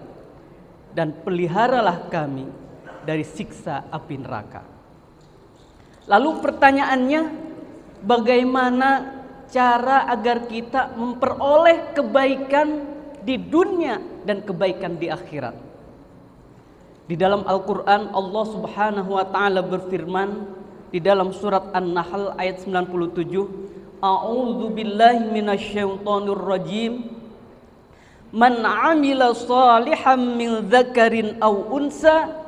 dan peliharalah kami dari siksa api neraka. Lalu pertanyaannya, bagaimana cara agar kita memperoleh kebaikan di dunia dan kebaikan di akhirat? Di dalam Al-Quran Allah Subhanahu wa ta'ala berfirman di dalam surat An-Nahl ayat 97, A'udzu billahi minasyaitonir rajim. Man 'amila shalihan min dzakarin aw unsa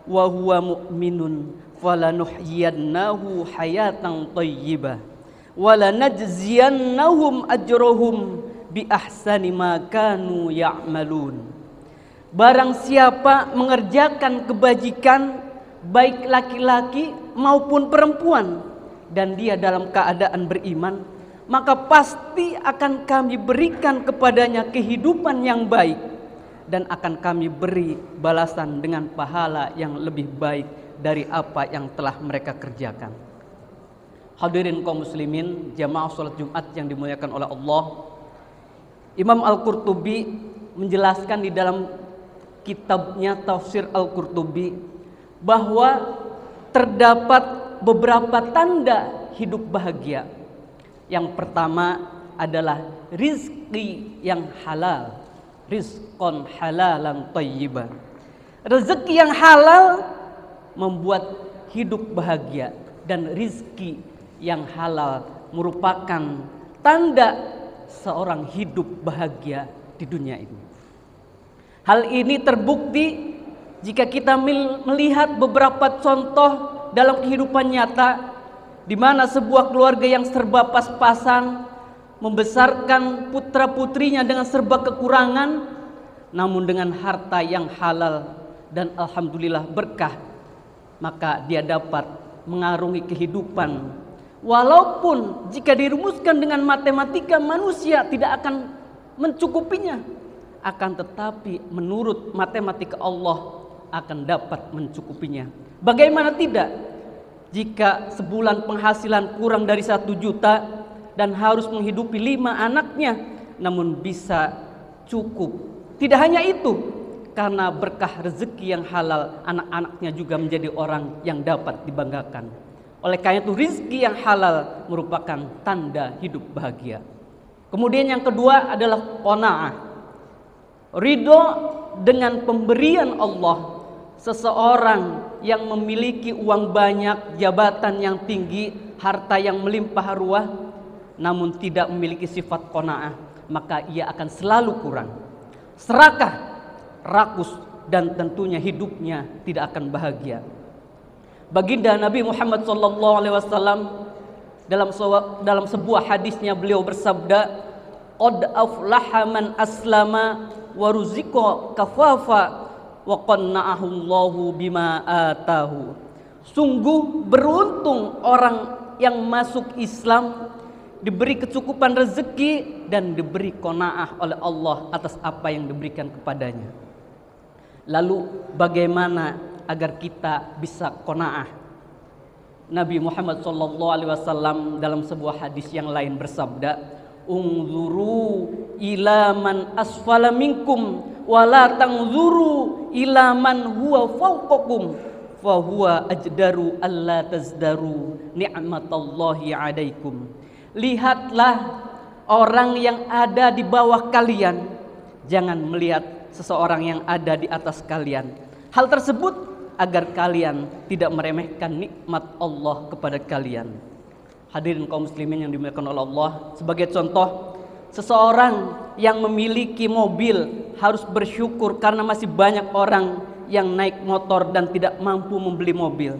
wa huwa mu'minun falanuhyiyannahu hayatan thayyibah wa lanajziyannahum ajrahum bi ahsani ma kanu ya'malun. Barang siapa mengerjakan kebajikan baik laki-laki maupun perempuan dan dia dalam keadaan beriman, maka pasti akan kami berikan kepadanya kehidupan yang baik dan akan kami beri balasan dengan pahala yang lebih baik dari apa yang telah mereka kerjakan. Hadirin kaum muslimin jamaah salat Jumat yang dimuliakan oleh Allah, Imam Al-Qurtubi menjelaskan di dalam kitabnya Tafsir Al-Qurtubi bahwa terdapat beberapa tanda hidup bahagia. Yang pertama adalah rizki yang halal, rizqan halalan thayyiban. Rezeki yang halal membuat hidup bahagia, dan rizki yang halal merupakan tanda seorang hidup bahagia di dunia ini. Hal ini terbukti jika kita melihat beberapa contoh dalam kehidupan nyata, di mana sebuah keluarga yang serba pas-pasan membesarkan putra-putrinya dengan serba kekurangan, namun dengan harta yang halal dan alhamdulillah berkah, maka dia dapat mengarungi kehidupan. Walaupun jika dirumuskan dengan matematika manusia tidak akan mencukupinya, akan tetapi menurut matematika Allah akan dapat mencukupinya. Bagaimana tidak jika sebulan penghasilan kurang dari 1 juta dan harus menghidupi 5 anaknya, namun bisa cukup. Tidak hanya itu, karena berkah rezeki yang halal, anak-anaknya juga menjadi orang yang dapat dibanggakan. Oleh karena itu rizki yang halal merupakan tanda hidup bahagia. Kemudian yang kedua adalah qanaah. Ridho dengan pemberian Allah. Seseorang yang memiliki uang banyak, jabatan yang tinggi, harta yang melimpah ruah, namun tidak memiliki sifat qanaah, maka ia akan selalu kurang, serakah, rakus, dan tentunya hidupnya tidak akan bahagia. Baginda Nabi Muhammad SAW dalam sebuah hadisnya beliau bersabda, "Qad aflaha man aslama wa ruziqa kafafa wa qanna'ahu Allahu bima atahu." Sungguh beruntung orang yang masuk Islam, diberi kecukupan rezeki dan diberi qanaah oleh Allah atas apa yang diberikan kepadanya. Lalu bagaimana agar kita bisa qanaah? Nabi Muhammad SAW dalam sebuah hadis yang lain bersabda, "Unzuru ila man asfala minkum wa la tanzuru ila man huwa fawqakum fa huwa ajdaru alla tazdaru ni'matallahi 'alaikum." Lihatlah orang yang ada di bawah kalian, jangan melihat seseorang yang ada di atas kalian. Hal tersebut agar kalian tidak meremehkan nikmat Allah kepada kalian. Hadirin kaum muslimin yang dimuliakan oleh Allah, sebagai contoh, seseorang yang memiliki mobil harus bersyukur karena masih banyak orang yang naik motor dan tidak mampu membeli mobil.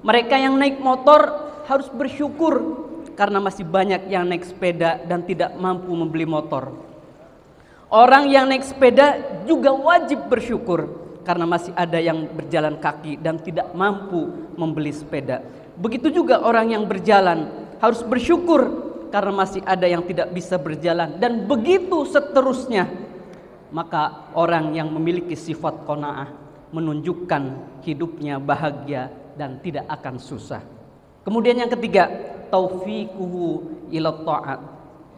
Mereka yang naik motor harus bersyukur karena masih banyak yang naik sepeda dan tidak mampu membeli motor. Orang yang naik sepeda juga wajib bersyukur karena masih ada yang berjalan kaki dan tidak mampu membeli sepeda. Begitu juga orang yang berjalan harus bersyukur karena masih ada yang tidak bisa berjalan, dan begitu seterusnya. Maka orang yang memiliki sifat qanaah menunjukkan hidupnya bahagia dan tidak akan susah. Kemudian yang ketiga, taufiquhu ila ta'at,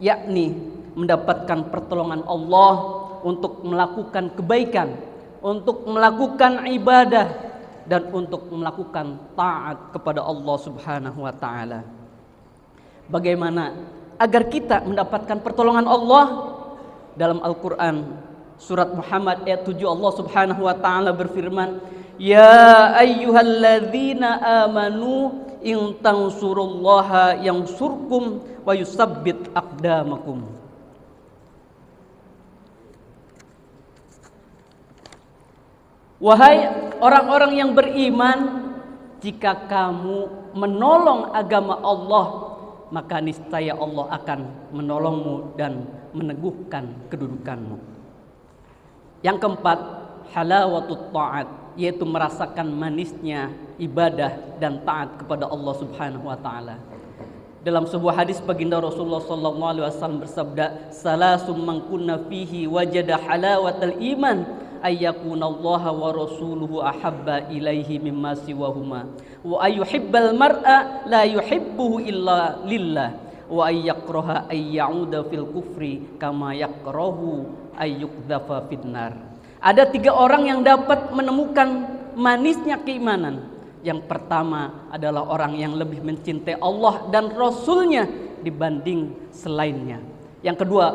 yakni mendapatkan pertolongan Allah untuk melakukan kebaikan, untuk melakukan ibadah, dan untuk melakukan taat kepada Allah Subhanahu wa taala. Bagaimana agar kita mendapatkan pertolongan Allah? Dalam Al-Qur'an surat Muhammad ayat 7 Allah Subhanahu wa taala berfirman, "Ya ayyuhalladzina amanu in tansurullaha yansurkum wa yusabbit aqdamakum." Wahai orang-orang yang beriman, jika kamu menolong agama Allah, maka niscaya Allah akan menolongmu dan meneguhkan kedudukanmu. Yang keempat, halawatut ta'at, yaitu merasakan manisnya ibadah dan taat kepada Allah Subhanahu wa taala. Dalam sebuah hadis baginda Rasulullah SAW bersabda, "Salasum man kunna fihi wajada halawatal iman, ayyakunallaha wa rasuluhu ahabba ilaihi mimma siwahuma, wa ayyuhibbal mar'a la yuhibbuhu illa lillah, wa ayyakraha ayyauda fil kufri kama yakrahu ayyukdhafa finnar." Ada 3 orang yang dapat menemukan manisnya keimanan. Yang pertama adalah orang yang lebih mencintai Allah dan Rasulnya dibanding selainnya. Yang kedua,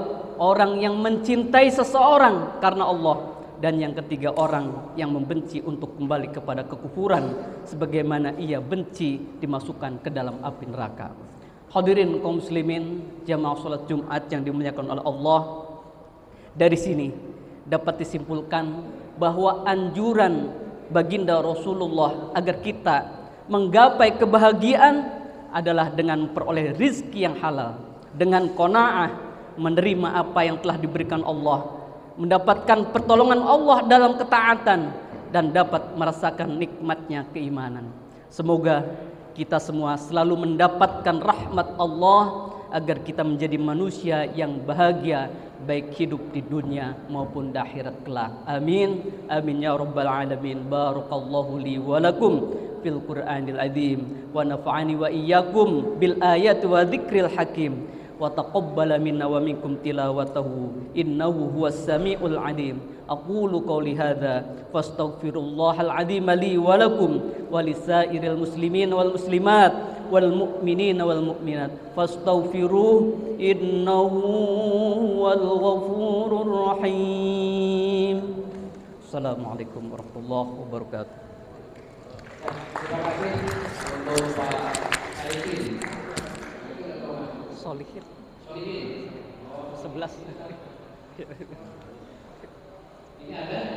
orang yang mencintai seseorang karena Allah. Dan yang ketiga, orang yang membenci untuk kembali kepada kekufuran sebagaimana ia benci dimasukkan ke dalam api neraka. Hadirin kaum muslimin jamaah salat Jumat yang dimuliakan oleh Allah, dari sini dapat disimpulkan bahwa anjuran baginda Rasulullah agar kita menggapai kebahagiaan adalah dengan memperoleh rizki yang halal, dengan qanaah, menerima apa yang telah diberikan Allah, mendapatkan pertolongan Allah dalam ketaatan, dan dapat merasakan nikmatnya keimanan. Semoga kita semua selalu mendapatkan rahmat Allah agar kita menjadi manusia yang bahagia, baik hidup di dunia maupun di akhirat kelak. Amin. Amin ya rabbal alamin. Barakallahu li wa lakum fil Qur'anil azim wa nafa'ani wa iyyakum bil ayati wa dzikril hakim. Wa taqabbala minna wa minkum tilawatahu innahu huwas samiul alim. Aqulu qawli hadza fastaghfirullahal azim li wa lakum wa lisairil muslimin wal muslimat wal mu'minina wal mu'minat fastaghfiruh innahu wal ghafurur rahim. Assalamualaikum warahmatullahi wabarakatuh. Terima kasih untuk Pak Aikin. Solihin. Solihin. 11. Ini ada